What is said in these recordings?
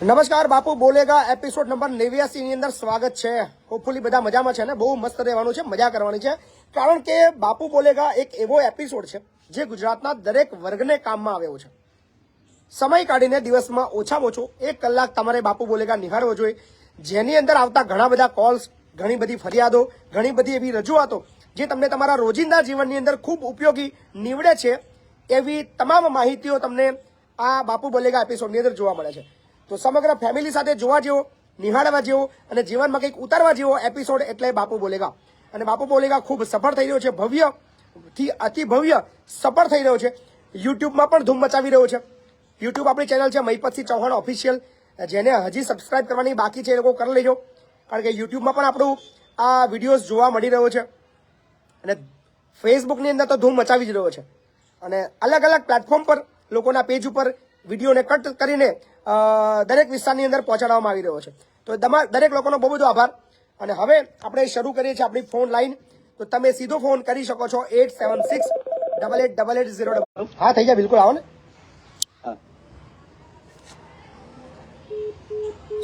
નમસ્કાર, બાપુ બોલેગા episode number 89 ની અંદર સ્વાગત છે. હોપફુલી બધા મજામાં છે ને? બહુ મસ્ત રહેવાનું છે, મજા કરવાની છે, કારણ કે બાપુ બોલેગા એક એવો એપિસોડ છે જે ગુજરાતના દરેક વર્ગને કામમાં આવ્યો છે. સમય કાઢીને દિવસમાં ઓછામાં ઓછો 1 કલાક તમારે બાપુ બોલેગા નિહાળવો જોઈએ, જેની અંદર આવતા ઘણા બધા કોલ્સ, ઘણી બધી ફરિયાદો, ઘણી બધી એવી રજૂઆતો જે તમને તમારા રોજિંદા જીવનની અંદર ખૂબ ઉપયોગી નીવડે છે. એવી તમામ માહિતીઓ તમને આ બાપુ બોલેગા એપિસોડની અંદર જોવા મળે છે. તો સમગ્ર ફેમિલી સાથે જોવા જેવો, નિહાળવા જેવો અને જીવનમાં કંઈક ઉતારવા જેવો એપિસોડ એટલે બાપુ બોલેગા. અને બાપુ બોલેગા ખૂબ સફળ થઈ રહ્યો છે, ભવ્યથી અતિ ભવ્ય સફળ થઈ રહ્યો છે. યુટ્યુબમાં પણ ધૂમ મચાવી રહ્યો છે. યુટ્યુબ આપણી ચેનલ છે મહિપતસિંહ ચૌહાણ ઓફિશિયલ, જેને હજી સબસ્ક્રાઇબ કરવાની બાકી છે એ લોકો કરી લેજો, કારણ કે યુટ્યુબમાં પણ આપણું આ વિડીયોઝ જોવા મળી રહ્યો છે. અને ફેસબુકની અંદર તો ધૂમ મચાવી જ રહ્યો છે. અને અલગ અલગ પ્લેટફોર્મ પર લોકોના પેજ ઉપર વિડીયોને કટ કરીને દરેક વિસ્તારની અંદર પહોંચાડવામાં આવી રહ્યો છે. તો દરેક લોકોનો બહુ બધો આભાર. અને હવે આપણે શરૂ કરીએ છીએ આપણી ફોન લાઈન. તો તમે સીધો ફોન કરી શકો છો 87688880. હા, થઈ જાય, બિલકુલ આવો ને.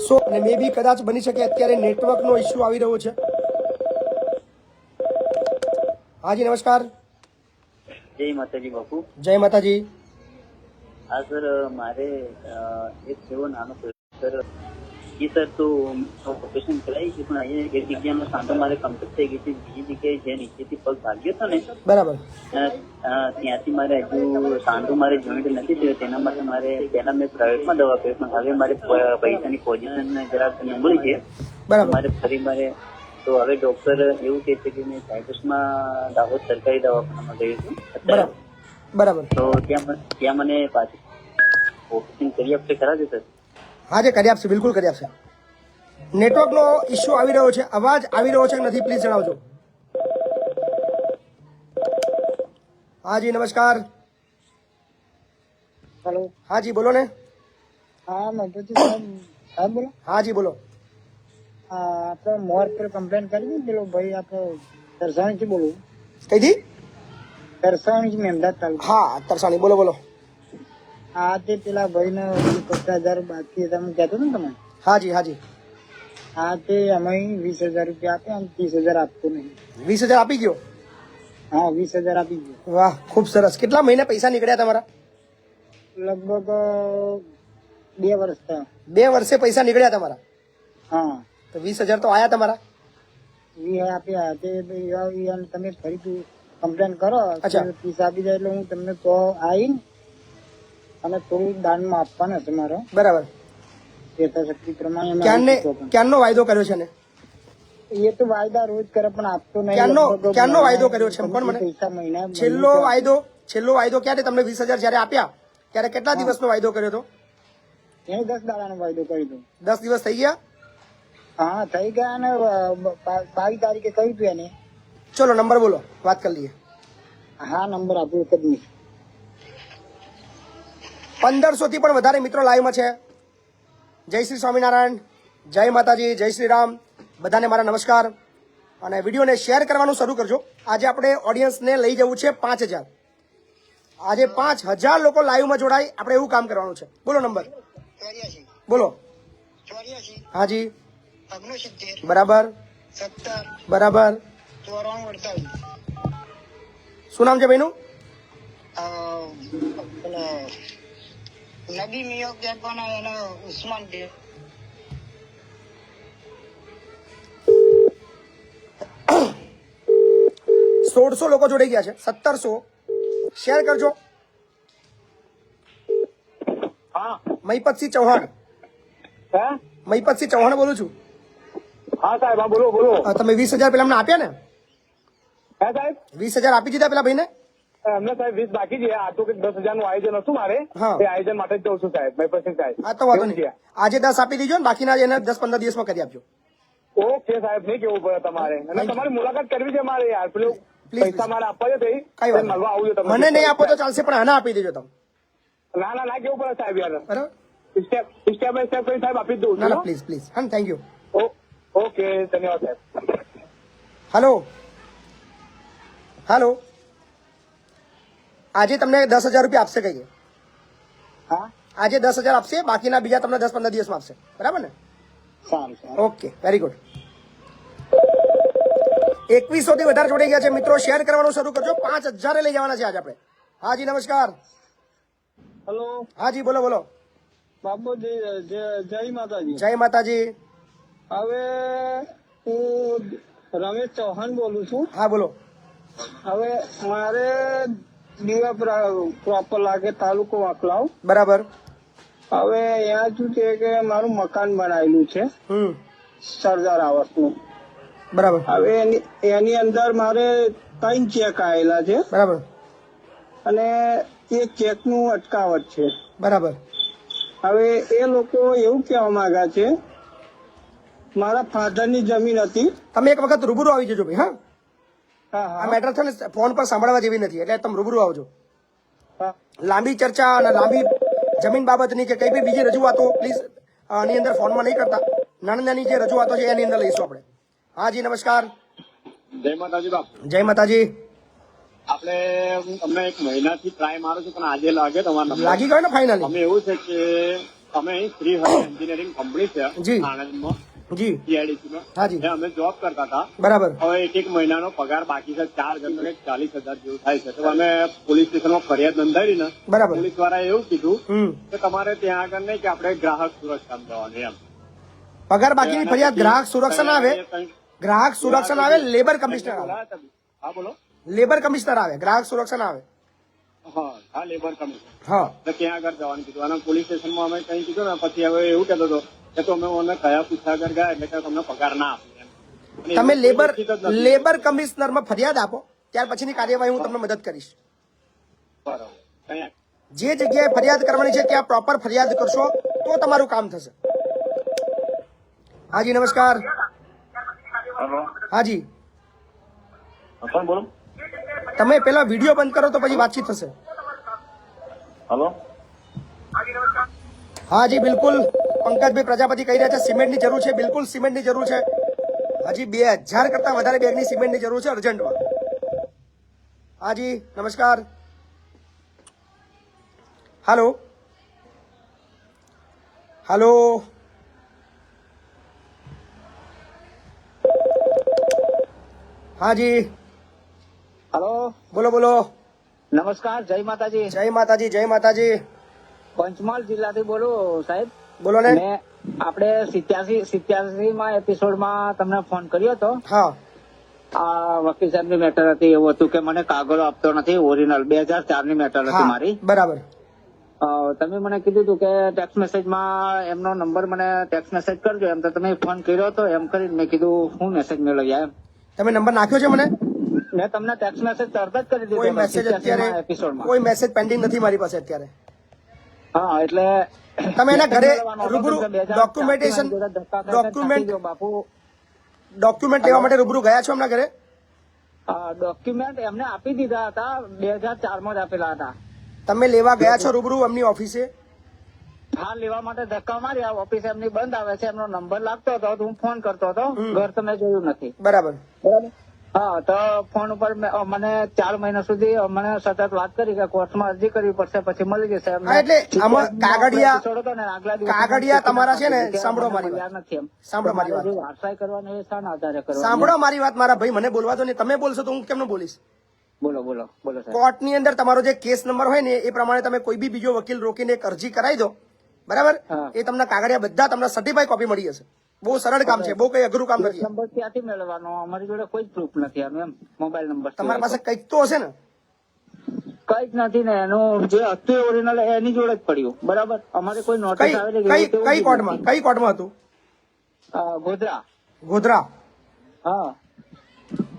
સો અને મે બી કદાચ બની શકે અત્યારે નેટવર્કનો ઇસ્યુ આવી રહ્યો છે. હાજી નમસ્કાર. જય માતાજી બાપુ. જય માતાજી. હા સર, મારે એક એવો નાનો સર જી સર, તો ઓપરેશન કરાવી છે, પણ અહીંયા એક જગ્યામાં સાંધો મારે કમ્પ્લીટ થઈ ગઈ છે. બીજી જગ્યાએ જે નીચેથી પગ ભાગ્યો હતો ને, બરાબર, ત્યાંથી મારે હજુ સાંધો મારે જોઈન્ટ નથી થયો. તેના માટે મારે પહેલા મેં પ્રાઇવેટમાં દવા કરી, પણ હવે મારે પૈસાની પોઝિશન જરાક નબળી છે. બરાબર. મારે ફરી મારે તો હવે ડોક્ટર એવું કહે છે કે મેં સાયન્ટિસ્ટમાં દાહોદ સરકારી દવાખાનામાં ગયો છું અત્યારે. બરાબર. તો ત્યાં મને પાછું ઓપરેશન કરી આપશે ખરા છે સર? હા, જે કરી આપશે, બિલકુલ કરી આપશે. નેટવર્કનો ઇસ્યુ આવી રહ્યો છે, અવાજ આવી રહ્યો છે કે નથી પ્લીઝ જણાવજો. હાજી નમસ્કાર. હેલો. હાજી બોલો ને. હા મહેપતસિંહ સાહેબ બોલો. હાજી બોલો. આપણે મોર પર કમ્પ્લેન કરી પેલો ભાઈ આપણે તરસાણીથી બોલું. કઈથી? તરસાણી મહેમદાદ તાલુકા. હા, તરસાણી, બોલો બોલો. હા, તે પેલા ભાઈને 50,000 બાકી તમે કહેતો ને તમે. હાજી હાજી. હા, તે અમે 20,000 રૂપિયા આપ્યા અને 30,000 આપતો નહીં. 20,000 આપી ગયો? હા, 20,000 આપી ગયો. વાહ, ખૂબ સરસ. કેટલા મહિને પૈસા નીકળ્યા તમારા? લગભગ 2 વર્ષ થયા. 2 વર્ષે પૈસા નીકળ્યા તમારા? હા. તો 20,000 તો આયા તમારા? 20 આપ્યા. તે તમે ફરીથી કમ્પ્લેન કરો, અચ્છા. 30 આપી જાય એટલે હું તમને તો આવીને અને થોડું દાનમાં આપવાના છે મારો. બરાબર. યથાશક્તિ પ્રમાણે ક્યારનો વાયદો કર્યો છે ને? એ તો વાયદા રોજ કરે પણ આપતો નહીં. ક્યારનો વાયદો કર્યો છે પણ મને પૈસા મહિના છેલ્લો વાયદો ક્યારે તમને 20,000 જયારે આપ્યા ત્યારે કેટલા દિવસનો વાયદો કર્યો હતો? એને 10 દાડાનો વાયદો કરી દો. 10 દિવસ થઈ ગયા? હા, થઈ ગયા. અને 22 તારીખે કહ્યું હતું એને. ચલો નંબર બોલો, વાત કરી લઈએ. હા, નંબર આપ્યો એક જ મિનિટ. 1500 થી પણ વધારે મિત્રો લાઈવમાં છે. જય શ્રી સ્વામિનારાયણ, જય માતાજી, જય શ્રી રામ. બધાને મારા નમસ્કાર. અને વિડીયોને શેર કરવાનું શરૂ કરજો. આજે આપણે ઓડિયન્સને લઈ જવું છે 5,000. આજે 5,000 લોકો લાઈવમાં જોડાય, આપણે એવું કામ કરવાનું છે. બોલો નંબર. 84 બોલો. 84 હાજી. 69 બરાબર. 17 બરાબર. 94 48. શું નામ છે ભાઈનું? નબી મિયો કહેવાના, એનો ઉસ્માન ડે. સોળસો લોકો જોડાઈ ગયા છે. 1700 શેર કરજો. હા. મહિપતસિંહ ચૌહાણ. હે? મહિપતસિંહ ચૌહાણ બોલું છું. હા સાહેબ, હા બોલો બોલો. તમે 20,000 પેલા અમને આપ્યા ને? હે સાહેબ? 20,000 આપી દીધા પેલા ભાઈને? અમને સાહેબ 20 બાકી છે. આ તો કંઈક 10,000 નું આયોજન હતું મારે. હા. એ આયોજન માટે જ જઉં છું સાહેબ, મહિપતસિંહ સાહેબ. હા, તો વાંધો એવું નહીં. છે. આજે 10 આપી દીજો ને બાકીના એને 10-15 દિવસમાં કરી આપજો. ઓકે સાહેબ, નહીં કેવું પડે તમારે. અને તમારી મુલાકાત કરવી છે મારે યાર. પેલું Please, પૈસા મારે આપવા છે કઈ વાત મળવા આવું છે તમે. મને નહીં આપો તો ચાલશે, પણ આને આપી દેજો તમે. ના ના ના કેવું પડે સાહેબ યાર. બરાબર. સ્ટેપ બાય સ્ટેપ કરી સાહેબ આપી જ દઉં ના ના, છું. Please please. હા, થેન્ક યુ. ઓકે, ધન્યવાદ સાહેબ. Hello hello. આજે તમને 10,000 રૂપિયા આપશે કહીએ. હા, આજે 10,000 આપશે, બાકીના બીજા તમને 10-15 દિવસમાં આપશે, બરાબર ને? સારું સારું. Okay, very good. 2100 થી વધારે જોડાઈ ગયા છે મિત્રો. શેર કરવાનું શરૂ કરજો. 5,000 લઈ જવાના છે આજે આપણે. હાજી નમસ્કાર. હેલો હાજી બોલો બોલો. બાપુજી, જય માતાજી. જય માતાજી. હવે હું રમેશ ચૌહાણ બોલું છું. હા બોલો. હવે મારે દીવા પ્રોપર લાગે, તાલુકો વાકલાવ. બરાબર. હવે અહીંયા શું છે કે મારું મકાન બનાવેલું છે સરદાર આવાસનું. બરાબર. હવે એની અંદર મારે 3 ચેક આવેલા છે બરાબર. અને એક ચેકનું અટકાવટ છે. બરાબર. હવે એ લોકો એવું કહેવા માંગ્યા છે, મારા ફાધરની જમીન હતી. તમે એક વખત રૂબરૂ આવી જજો ભાઈ. હા, હા આ હા મેટર છે ને ફોન પર સાંભળવા જેવી નથી, એટલે તમે રૂબરૂ આવજો. હા. લાંબી ચર્ચા અને લાંબી જમીન બાબતની કે કઈ બી બીજી રજૂઆતો પ્લીઝ આની અંદર ફોનમાં નહીં કરતા. નાની નાની જે રજૂઆતો છે એની અંદર લઈશું આપણે. હાજી નમસ્કાર. જય માતાજી બાપ. જય માતાજી. આપણે અમને એક મહિનાથી ટ્રાય મારું છું પણ આજે લાગે તમારો નંબર. લાગી ગયો ને ફાઇનલી? અમે એવું છે કે અમે અહીં શ્રી હરિ એન્જિનિયરિંગ કંપની છે જી. આણંદમાં, જી. CIDC માં. હાજી. ત્યાં અમે જોબ કરતા હતા. બરાબર. હવે એક મહિનાનો પગાર બાકી છે, 4 જણને 40,000 જેવું થાય છે. તો અમે પોલીસ સ્ટેશનમાં ફરિયાદ નોંધાવી ને બરાબર. પોલીસ વાળાએ એવું કીધું કે તમારે ત્યાં આગળ નહીં કે આપણે ગ્રાહક સુરક્ષામાં જવાનું એમ. પગાર બાકીની ફરિયાદ ગ્રાહક સુરક્ષા ના આવે. ગ્રાહક સુરક્ષા ના આવે, લેબર કમિશનર આવે. હા બોલો. લેબર કમિશનર આવે, ગ્રાહક સુરક્ષા ના આવે. હા લેબર કમિશન. હા. તો ત્યાં આગળ જવાનું કીધું અને પોલીસ સ્ટેશનમાં અમે કઈ કીધું ને પછી હવે એવું કહેતો હતો કે તો અમે મને કયા પૂછ્યા આગળ ગયા એટલે કે તમને પગાર ના આપે એમ. અને તમે એવું લેબર કોઈ નિશ્ચિત જ નથી. લેબર કમિશનરમાં ફરિયાદ આપો, ત્યાર પછીની કાર્યવાહી હું તમને મદદ કરીશ. બરાબર. કઈ જે જગ્યાએ ફરિયાદ કરવાની છે ત્યાં પ્રોપર ફરિયાદ કરશો તો તમારું કામ થશે. હાજી નમસ્કાર. હેલો. હાજી. કોણ બોલો? તમે પેલા વિડીયો બંધ કરો તો પછી વાતચીત થશે. હેલો. હાજી બિલકુલ. પંકજભાઈ પ્રજાપતિ કહી રહ્યા છે સિમેન્ટની જરૂર છે. બિલકુલ સિમેન્ટની જરૂર છે. હજી 2,000 કરતા વધારે બેગની સિમેન્ટની જરૂર છે અર્જન્ટમાં. હાજી નમસ્કાર. હાલો હાલો. હાજી હલો બોલો બોલો. નમસ્કાર. જય માતાજી. જય માતાજી. જય માતાજી. પંચમહાલ જિલ્લાથી બોલું સાહેબ. બોલો ને. મેં આપણે 87 એપિસોડમાં તમને ફોન કર્યો હતો. હા. આ વકીલ સાહેબની મેટર હતી. એવું હતું કે મને કાગળો આપતો નથી, ઓરિજિનલ 2004 ની મેટર હતી હા મારી. બરાબર. તમે મને કીધું હતું કે ટેક્સ્ટ મેસેજમાં એમનો નંબર મને ટેક્સ્ટ મેસેજ કરજો. એમ તો તમે ફોન કર્યો હતો, એમ કરીને મેં કીધું હું મેસેજ મેળવ્યા એમ. તમે નંબર નાખ્યો છે મને? મેં તમને ટેક્સ્ટ મેસેજ તરત જ કરી દીધો કોઈ મેસેજ અત્યારે એપિસોડમાં. કોઈ મેસેજ પેન્ડિંગ નથી મારી પાસે અત્યારે. હા એટલે તમે એના ઘરે મેળવવાનો હતો રૂબરૂ કે 2004 ડોક્યુમેન્ટેશન જોડે ધક્કા ખાઈને ડોક્યુમેન્ટ થાકી ગયો બાપુ. ડોક્યુમેન્ટ લેવા માટે રૂબરૂ ગયા છો એમના ઘરે? ડોક્યુમેન્ટ એમને આપી દીધા હતા, 2004 માં જ આપેલા હતા. તમે લેવા ગયા છો રૂબરૂ એમની ઓફિસે? હા, લેવા માટે ધક્કા માર્યા. ઓફિસ એમની બંધ આવે છે, એમનો નંબર લાગતો હતો તો હું ફોન કરતો હતો. ઘર તો મેં જોયું નથી. બરાબર. બરાબર. હા, તો ફોન ઉપર મને 4 મહિના સુધી મને સતત વાત કરી કે કોર્ટમાં અરજી કરવી પડશે, પછી મળી જશે. હા, એટલે આમાં કાગળિયા episode હતો ને, આગલા દિવસે કાગળિયા તમારા છે ને, કે સાંભળો મને મારી વાત. મળ્યા નથી એમ. સાંભળો મારી વાત. મારે જે વારસાઈ કરવાની એ શાના આધારે કરવાની? સાંભળો મારી વાત મારા ભાઈ, મને બોલવા દો ને. તમે બોલશો તો હું કેમનું બોલીશ? બોલો બોલો બોલો સાહેબ. કોર્ટની અંદર તમારો જે કેસ નંબર હોય ને એ પ્રમાણે તમે કોઈ બી બીજો વકીલ રોકીને એક અરજી કરાવી દો, બરાબર? હા. એ તમને કાગળિયા બધા તમને સર્ટિફાઈ કોપી મળી જશે. બહુ સરળ કામ છે, બહુ કઈ અઘરું કામ નથી. નંબર ક્યાંથી મેળવવાનો? અમારી જોડે કોઈ પ્રૂફ નથી આનું એમ. મોબાઈલ નંબર તમારી પાસે કંઈક તો હશે ને? કઈ જ નથી ને. એનું જે હતું ઓરિજિનલ એની જોડે જ પડ્યું. બરાબર. અમારે કોઈ નોટિસ કઈ આવેલી કઈ કઈ કોર્ટમાં હતું? ગોધરા. ગોધરા, હા,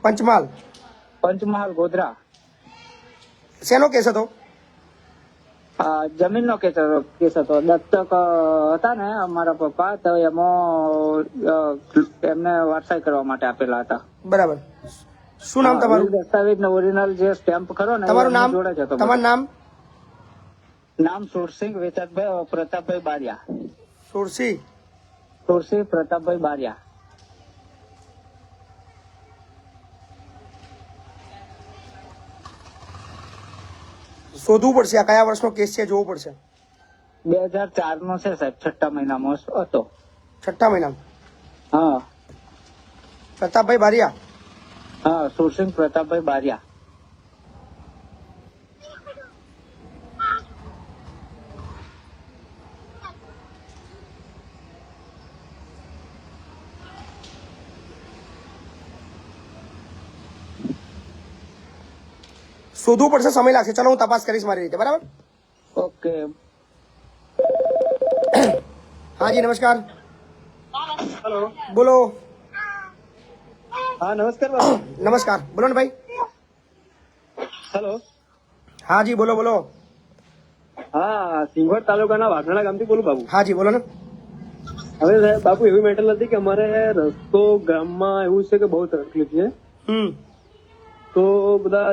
પંચમહાલ. પંચમહાલ ગોધરા. શેનો કેસ હતો? જમીનનો કેસ હતો. દત્તક હતા ને અમારા પપ્પા, તો એમાં એમને વારસાઈ કરવા માટે આપેલા હતા. બરાબર. શું નામ તમારું? દસ્તાવેજ ને ઓરિજિનલ જે સ્ટેમ્પ ખરો ને, તમારું નામ? જોડે જ હતો. તમારું નામ? નામ સુરસિંહ વેચાતભાઈ પ્રતાપભાઈ બારિયા. સુરસી. સુરસિંહ પ્રતાપભાઈ બારિયા. શોધવું પડશે આ કયા વર્ષનો કેસ છે, જોવું પડશે. 2004 નો છે સાહેબ, 6ઠ્ઠા મહિનામાં હતો. 6ઠ્ઠા મહિનામાં. હા પ્રતાપભાઈ બારિયા. હા, સુરસિંહ પ્રતાપભાઈ બારિયા. શોધવું પડશે, સમય લાગશે. ચલો હું તપાસ કરીશ મારી રીતે. બરાબર. ઓકે. હા જી નમસ્કાર. હેલો. બોલો. હા નમસ્કાર બાપુ. નમસ્કાર, બોલો ને ભાઈ. હેલો. હા જી બોલો બોલો. હા, સિંગવડ તાલુકાના વાઘાણા ગામથી બોલું બાપુ. હા જી બોલો ને. હવે સાહેબ બાપુ એવી મેટર નથી કે અમારે રસ્તો ગામમાં એવું છે કે બહુ તકલીફ છે. તો બધા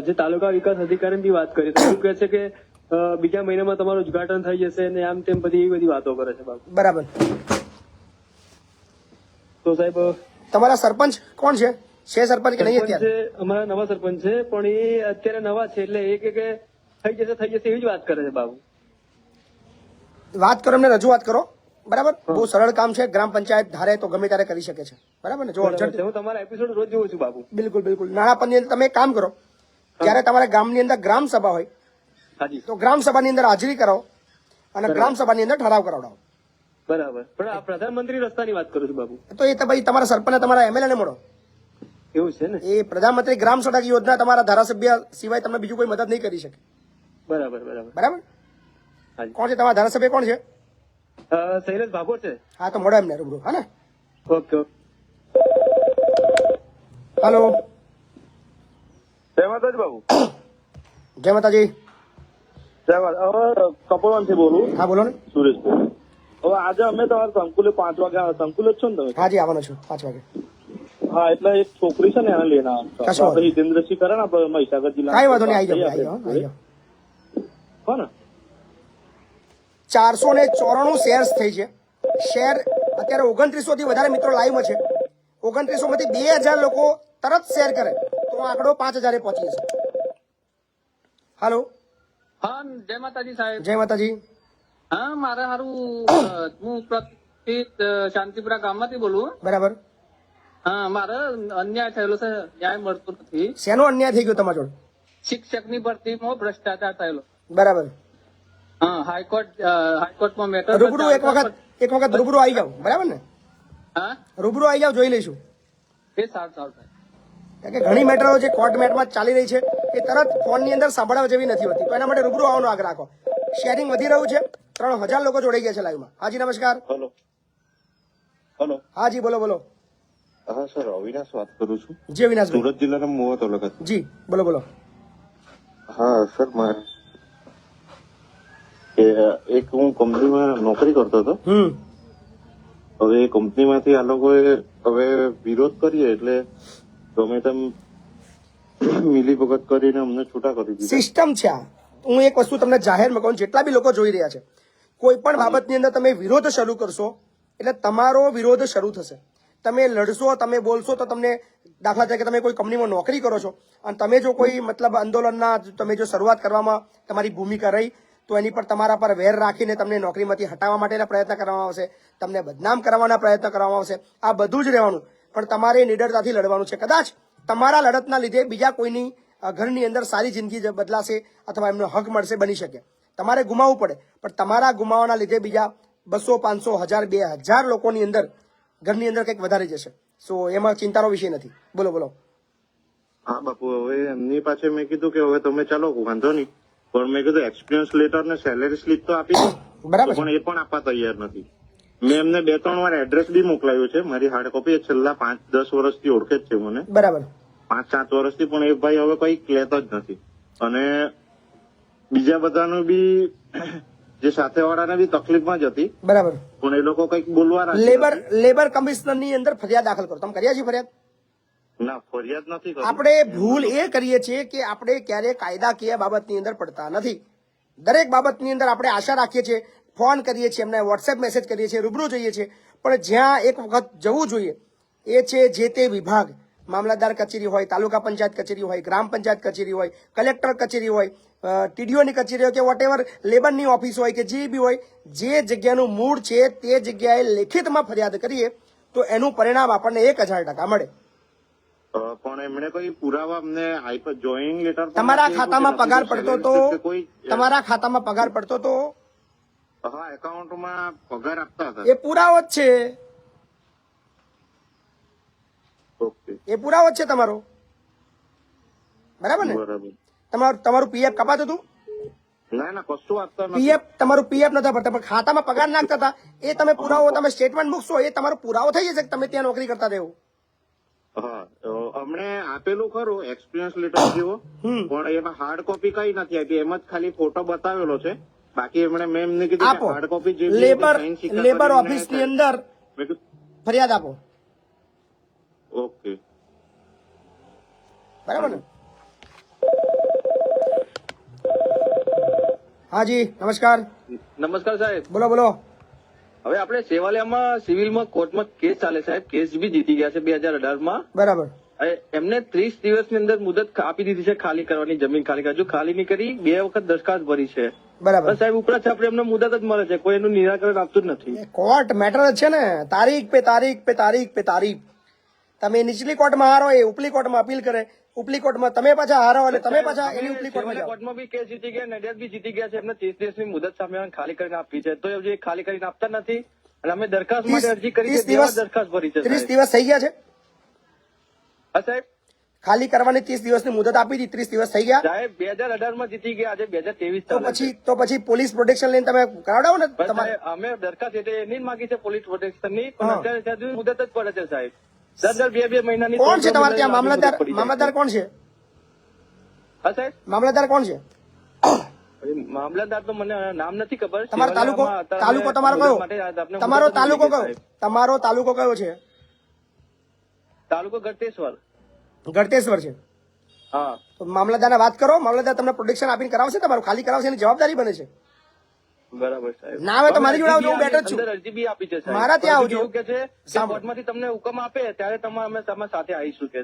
જે તાલુકા વિકાસ અધિકારી બી વાત કરી તો એવું કહે છે કે બીજા મહિનામાં તમારું ઉદઘાટન થઈ જશે ને આમ તેમ બધી એવી બધી વાતો કરે છે બાપુ. બરાબર. તો સાહેબ તમારા સરપંચ કોણ છે? છે સરપંચ કે નહીં સરપંચ અત્યારે? છે, અમારા નવા સરપંચ છે પણ એ અત્યારે નવા છે એટલે એ કે થઈ જશે એવી જ વાત કરે છે બાપુ. વાત કરો, એમને રજૂઆત કરો. બરાબર. બહુ સરળ કામ છે. ગ્રામ પંચાયત ધારે તો ગમે ત્યારે કરી શકે છે. બરાબર ને? જો બરાબર અર્જન્ટ. છે. હું તમારા એપિસોડ રોજ જોઉં છું બાપુ. બિલકુલ બિલકુલ. નાણાપણની અંદર તમે એક કામ કરો, જ્યારે તમારા ગામની અંદર ગ્રામ સભા હોય હાજી તો ગ્રામ સભાની અંદર હાજરી કરાવો અને ગ્રામ સભાની અંદર ઠરાવ કરાવડાવો. બરાબર. પણ આ પ્રધાનમંત્રી રસ્તાની વાત કરું છું બાપુ. તો એ તો ભાઈ તમારા સરપંચ તમારા એમએલએ ને મળો. એવું છે ને? એ પ્રધાનમંત્રી ગ્રામ સડક યોજના તમારા ધારાસભ્ય સિવાય તમને બીજું કોઈ મદદ નહીં કરી શકે. બરાબર બરાબર. બરાબર. હાજી. કોણ છે તમારા ધારાસભ્ય? કોણ છે? શૈલેષ ભાગોળ છે. હા તો મળો એમને રૂબરૂ. હા ને? Okay okay. હાલો. જય માતાજી બાબુ. જય માતાજી. જય માતા. હવે કપોળાથી બોલું. હા બોલો ને. સુરેશભાઈ. હવે આજે અમે તમારા સંકુલે 5 વાગે સંકુલે જ છો ને તમે? હા જી આવવાનો છું 5 વાગે. હા એટલે એક છોકરી છે ને એને લઈને કશો વાંધો આપણે હિતેન્દ્રસિંહ કરે ને આપણે મહીસાગર જિલ્લા. કાંઈ વાંધો નહીં, આવી જાઓ. કોને 494 શેર્સ થઈ છે. શેર અત્યારે 2900 થી વધારે મિત્રો લાઈવમાં છે. 2900 માંથી 2000 લોકો તરત શેર કરે તો આંકડો 5000 પહોંચી જશે. હાલો. હા, જય માતાજી સાહેબ. જય માતાજી. હા, મારે હારું હું પ્રતિત શાંતિપુરા ગામમાંથી બોલું. બરાબર. હા, મારે અન્યાય થયેલો છે, ન્યાય મળતો નથી. શેનો અન્યાય થઈ ગયો તમારા જોડે? શિક્ષકની ભરતીમાં ભ્રષ્ટાચાર થયેલો. બરાબર. હા, હાઈકોર્ટમાં મેટર રૂબરૂ એક વખત રૂબરૂ આવી જાવ. બરાબર ને? હા, રૂબરૂ આવી જાવ, જોઈ લઈશું. એ સારું સારું સાહેબ. કારણ કે ઘણી મેટરો જે કોર્ટ મેટમાં ચાલી રહી છે એ તરત ફોનની અંદર સાંભળવા જેવી નથી હોતી. તો એના માટે રૂબરૂ આવવાનો આગ્રહ રાખો. શેરિંગ વધી રહ્યું છે. 3000 લોકો જોડાઈ ગયા છે લાઈવમાં. હાજી નમસ્કાર. Hello hello. હાજી બોલો બોલો. હા સર, અવિનાશ વાત કરું છું, જી અવિનાશભાઈ. સુરત જિલ્લાના મોવા તાલુકા. જી બોલો બોલો. હા સર, એક હું કંપનીમાં નોકરી કરતો હતો. હવે એ કંપનીમાંથી આ લોકોએ હવે વિરોધ કરીએ એટલે ગમે તેમ મિલીભગત કરીને અમને છૂટા કરી દીધા. સિસ્ટમ છે આ. હું એક વસ્તુ તમને જાહેરમાં કહું, જેટલા બી લોકો જોઈ રહ્યા છે, કોઈ પણ બાબતની અંદર તમે વિરોધ શરૂ કરશો એટલે તમારો વિરોધ શરૂ થશે. તમે લડશો, તમે બોલશો તો તમને, દાખલા તરીકે તમે કોઈ કંપનીમાં નોકરી કરો છો અને તમે જો કોઈ મતલબ આંદોલનના તમે જો શરૂઆત કરવામાં તમારી ભૂમિકા રહી તો એની પર તમારા પર વેર રાખીને તમને નોકરીમાંથી હટાવવા માટેના પ્રયત્ન કરવામાં આવશે, તમને બદનામ કરવાના પ્રયત્ન કરવામાં આવશે. આ બધું જ રહેવાનું, પણ તમારે નિડરતાથી લડવાનું છે. કદાચ તમારા લડતના લીધે બીજા કોઈની ઘરની અંદર સારી જિંદગી બદલાશે અથવા એમનો હક મળશે, બની શકે. તમારે ગુમાવવું પડે, પણ તમારા ગુમાવવાના લીધે બીજા 200, 500, 1000, 2000 લોકોની અંદર ઘરની અંદર કંઈક વધારી જશે. સો એમાં ચિંતાનો વિષય નથી. બોલો બોલો. હા બાપુ, હવે એમની પાસે મેં કીધું કે હવે તમે ચાલો વાંધો નહીં, પણ મેં કીધું એક્સપિરિયન્સ લેટર ને સેલેરી સ્લીપ તો આપી દો. બરાબર છે. પણ એ પણ આપવા તૈયાર નથી. મેં એમને 2-3 વાર એડ્રેસ બી મોકલાયું છે, મારી હાર્ડ કોપી. છેલ્લા 5-10 વર્ષથી ઓળખે જ છે મને, બરાબર. 5-7 વર્ષથી, પણ એ ભાઈ હવે કઈ લેતો જ નથી. અને બીજા બધાનું બી જે સાથે વાળાને બી તકલીફમાં જ હતી, બરાબર. પણ એ લોકો કઈક બોલવા રાજી નથી. લેબર કમિશનરની અંદર ફરિયાદ દાખલ કરો. તમે કર્યા છે ફરિયાદ? ના, ફરિયાદ નથી કરી. આપણે ભૂલ એ કરીએ છીએ કે આપણે ક્યારે કાયદાકીય બાબતની અંદર પડતા નથી. દરેક બાબતની અંદર આપણે આશા રાખીએ છીએ, ફોન કરીએ છીએ, એમને વોટ્સએપ મેસેજ કરીએ છીએ, રૂબરૂ જઈએ છીએ, પણ જ્યાં એક વખત જવું જોઈએ એ છે જે તે વિભાગ, મામલતદાર કચેરી હોય, તાલુકા પંચાયત કચેરી હોય, ગ્રામ પંચાયત કચેરી હોય, કલેક્ટર કચેરી હોય, ટીડીઓની કચેરી હોય કે વોટેવર લેબરની ઓફિસ હોય કે જે બી હોય, જે જગ્યાનું મૂળ છે તે જગ્યાએ લેખિતમાં ફરિયાદ કરીએ તો એનું પરિણામ આપણને 1000% મળે. પણ એમણે કોઈ પુરાવા અમને આપ્યો? જોઈનિંગ લેટર તમારા ખાતામાં પગાર પડતો તો કોઈ તમારા ખાતામાં પગાર પડતો તો હા એકાઉન્ટમાં પગાર આપતા હતા. એ પુરાવો જ છે. ઓકે એ પુરાવો જ છે તમારો. બરાબર ને? બરાબર. તમારું પીએફ કપાતું હતું? ના ના કશું આપતા નથી. પીએફ તમારું પીએફ નતા ભરતા પણ ખાતામાં પગાર નાખતા હતા. એ તમે પુરાવો, તમે સ્ટેટમેન્ટ મૂકશો એ તમારો પુરાવો થઈ જશે કે તમે ત્યાં નોકરી કરતા રહેવું. હા અમને આપેલું ખરું એક્સપિરિયન્સ લેટર જેવો, પણ એમાં હાર્ડ કોપી કઈ નથી આપી. એમ જ ખાલી ફોટો બતાવેલો છે. બાકી એમણે મેં એમને કીધું આપો. હાર્ડ કોપી જે લેબર ઓફિસ ની અંદર ફરિયાદ આપો. ઓકે બરાબર ને? હાજી નમસ્કાર. નમસ્કાર સાહેબ. બોલો બોલો. હવે આપણે સેવાલિયામાં સિવિલમાં કોર્ટમાં કેસ ચાલે સાહેબ. કેસ બી જીતી ગયા છે 2018 બરાબર. એમને 30 દિવસની અંદર મુદત આપી દીધી છે ખાલી કરવાની, જમીન ખાલી કરવા. જો ખાલી નહીં કરી 2 વખત દરખાસ્ત ભરી છે. બરાબર સાહેબ ઉપરા છાપરે એમને મુદત જ મળે છે, કોઈ એનું નિરાકરણ આપતું જ નથી. કોર્ટ મેટર જ છે ને. તારીખ પે તારીખ પે તારીખ પે તારીખ. તમે નીચલી કોર્ટમાં હારો એ ઉપલી કોર્ટમાં અપીલ કરે, ઉપલી કોર્ટમાં તમે પાછા હારો એટલે તમે પાછા એની ઉપલી કોર્ટમાં જાઓ. કોર્ટમાં બી કેસ જીતી ગયા, નડિયાદ બી જીતી ગયા છે. એમને 30 દિવસની મુદત સામે ખાલી કરીને આપી છે, તો એ ખાલી કરીને આપતા નથી. અને અમે દરખાસ્ત માટે અરજી કરી છે, 2 દરખાસ્ત ભરી છે. 30 દિવસ થઈ ગયા છે. હા સાહેબ. ખાલી કરવાની 30 દિવસની મુદત આપી હતી, 30 દિવસ થઈ ગયા સાહેબ 2018 માં જીતી ગયા, આજે 2023 તો પછી પોલીસ પ્રોટેક્શન લઈને તમે કરાવડાવો ને. તમારે અમે દરખાસ્ત એટલે એની જ માંગી છે પોલીસ પ્રોટેક્શન ની, પણ અત્યારે ત્યાં સુધી મુદત જ પડે છે સાહેબ. દર 2 મહિનાની. કોણ છે તમારે ત્યાં મામલતદાર કોણ છે? હા સાહેબ. મામલતદાર કોણ છે? મામલતદાર તો મને નામ નથી ખબર. તમારો તાલુકો તમારો કયો? તમારો તાલુકો કયો? તમારો તાલુકો કયો છે? તાલુકો ગળતેશ્વર છે. હા. તો મામલતદારને વાત કરો, મામલતદાર તમને પ્રોટેક્શન આપીને કરાવશે, તમારું ખાલી કરાવશે, એની જવાબદારી બને છે. બરાબર સાહેબ. ના આવે તો મારી જોડે આવજો, હું બેઠો જ છું. અંદર અરજી બી આપી છે સાહેબ. મારા ત્યાં આવજો. એવું કે છે કે કોર્ટમાંથી તમને હુકમ આપે ત્યારે અમે તમારી સાથે આવીશું કે.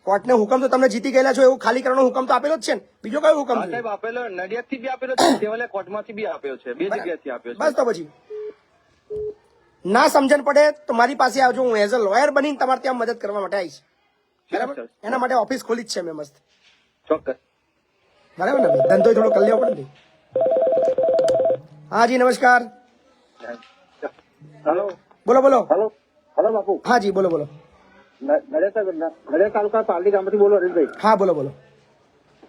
કોર્ટને હુકમ તો તમને જીતી ગયેલા છો એવું ખાલી કરવાનો હુકમ તો આપેલો જ છે ને. બીજો કયો હુકમ હા છે? સાહેબ આપેલો, નડિયાદ થી બી આપેલો છે, સેવાલિયા કોર્ટમાંથી બી આપ્યો છે, 2 જગ્યાથી આપ્યો છે. બસ તો પછી ના સમજણ પડે તો મારી પાસે આવજો, હું એઝ અ લોયર બનીને તમારે ત્યાં મદદ કરવા માટે આવીશ. બરાબર? એના માટે ઓફિસ ખોલી જ છે મેં મસ્ત. ચોક્કસ. બરાબર ને? ધંધો થોડો કરી લેવો પડે ને. હા જી નમસ્કાર. હેલો. બોલો બોલો. હેલો બાપુ. હા જી બોલો બોલો. નડિયાદ તાલુકા પાલડી ગામથી બોલો હરીશભાઈ. હા બોલો બોલો.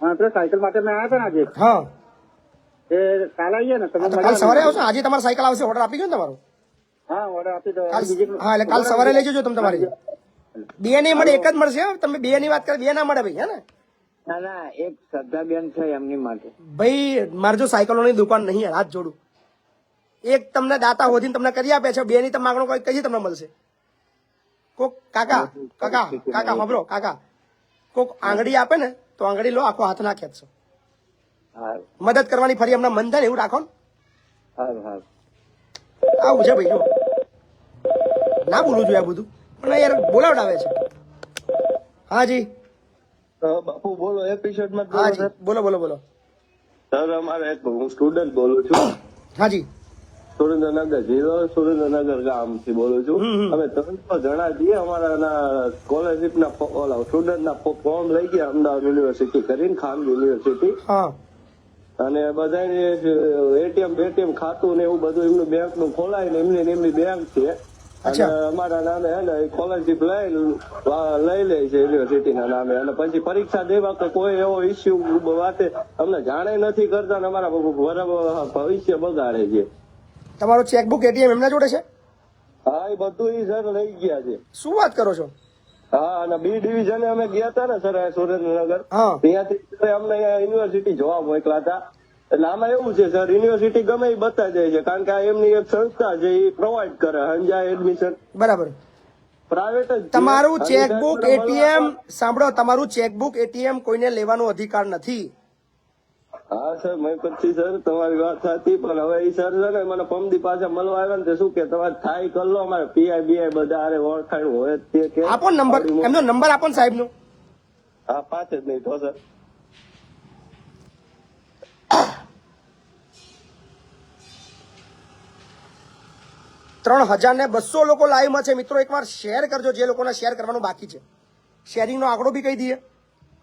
હા આપણે સાયકલ માટે મેં આવ્યા હતા ને આજે. હા એ કાલે આવીએ ને તમે. કાલ સવારે આવશો? આજે તમારી સાયકલ આવશે, ઓર્ડર આપી ગયો ને તમારો? હા ઓર્ડર આપી દો. હા એટલે કાલ સવારે લઈ જજો તમે તમારી. 2 નહીં મળે, 1 જ મળશે. તમે 2 ની વાત કરો, 2 ના મળે ભાઈ. હે ને? ના ના, એક શ્રદ્ધાબેન છે એમની માટે. ભાઈ મારે જો સાયકલોની દુકાન નહીં યાર, હાથ જોડું. એક તમને દાતા હોધીને તમને કરી આપે છે, 2 ની તમે માંગણો કોઈ કઈ તમને મળશે? કોક કાકા સાંભળો કાકા, કોક આંગળી આપે ને તો આંગળી લો, આખો હાથ ના ખેંચશો. મદદ કરવાની ફરી હમણાં મન થાય ને એવું રાખો ને. આવું છે ભાઈ. જો ના બોલવું જોઈએ આ બધું, પણ યાર બોલાવડાવે છે. હા જી બાપુ બોલો. એપિસોડ માં હા જી બોલો બોલો બોલો. સર અમારે હું સ્ટુડન્ટ બોલું છું. હા જી. સુરેન્દ્રનગર જિલ્લો, સુરેન્દ્રનગર ગામ થી બોલું છું. અમે 300 જણા છીએ. અમારા સ્કોલરશીપ ના સ્ટુડન્ટ ના ફોર્મ લઈ ગયા અમદાવાદ યુનિવર્સિટી કરીને, ખાન યુનિવર્સિટી. હા. અને બધા એટીએમ ખાતું ને એવું બધું એમનું બેંક નું ખોલાય ને એમની બેંક છે. અને અમારા નામે હે ને સ્કોલરશીપ લઈ લે છે યુનિવર્સિટી ના નામે. અને પછી પરીક્ષા દેવા તો કોઈ એવો ઇસ્યુ વાતે અમને જાણે નથી કરતા ને અમારા ભવિષ્ય બગાડે છે. તમારો ચેકબુક એટીએમ એમના જોડે છે? હા એ બધું ઈ સર લઈ ગયા છે. શું વાત કરો છો? હા અને બી ડિવિઝન અમે ગયા હતા ને સર સુરેન્દ્રનગર, હા. ત્યાંથી અમને યુનિવર્સિટી જોવા મોકલા હતા. એટલે આમાં એવું છે સર, યુનિવર્સિટી ગમે એ બતાવી દે છે, કારણ કે આ એમની એક સંસ્થા છે, એ પ્રોવાઈડ કરે અંજાય એડમિશન. બરાબર. પ્રાઇવેટ જ. તમારું ચેકબુક એટીએમ સાંભળો, તમારું ચેકબુક એટીએમ કોઈને લેવાનો અધિકાર નથી. હા સર મેં પછી સર તમારી વાત સાચી, પણ હવે એ સર છે ને મને પમદી પાછા મળવા આવ્યા ને તે શું કે તમારે થાય કરી લો, અમારે પીઆઈ બીઆઈ બધા આરે ઓળખાણ હોય જ તે કે આપો ને નંબર, એમનો નંબર આપો ને સાહેબનો. હા 5 મિનિટ હો સર. ત્રણ 3,200 લોકો લાઈવમાં છે મિત્રો. એકવાર શેર કરજો જે લોકોને શેર કરવાનું બાકી છે. શેરિંગનો આંકડો બી કહી દઈએ.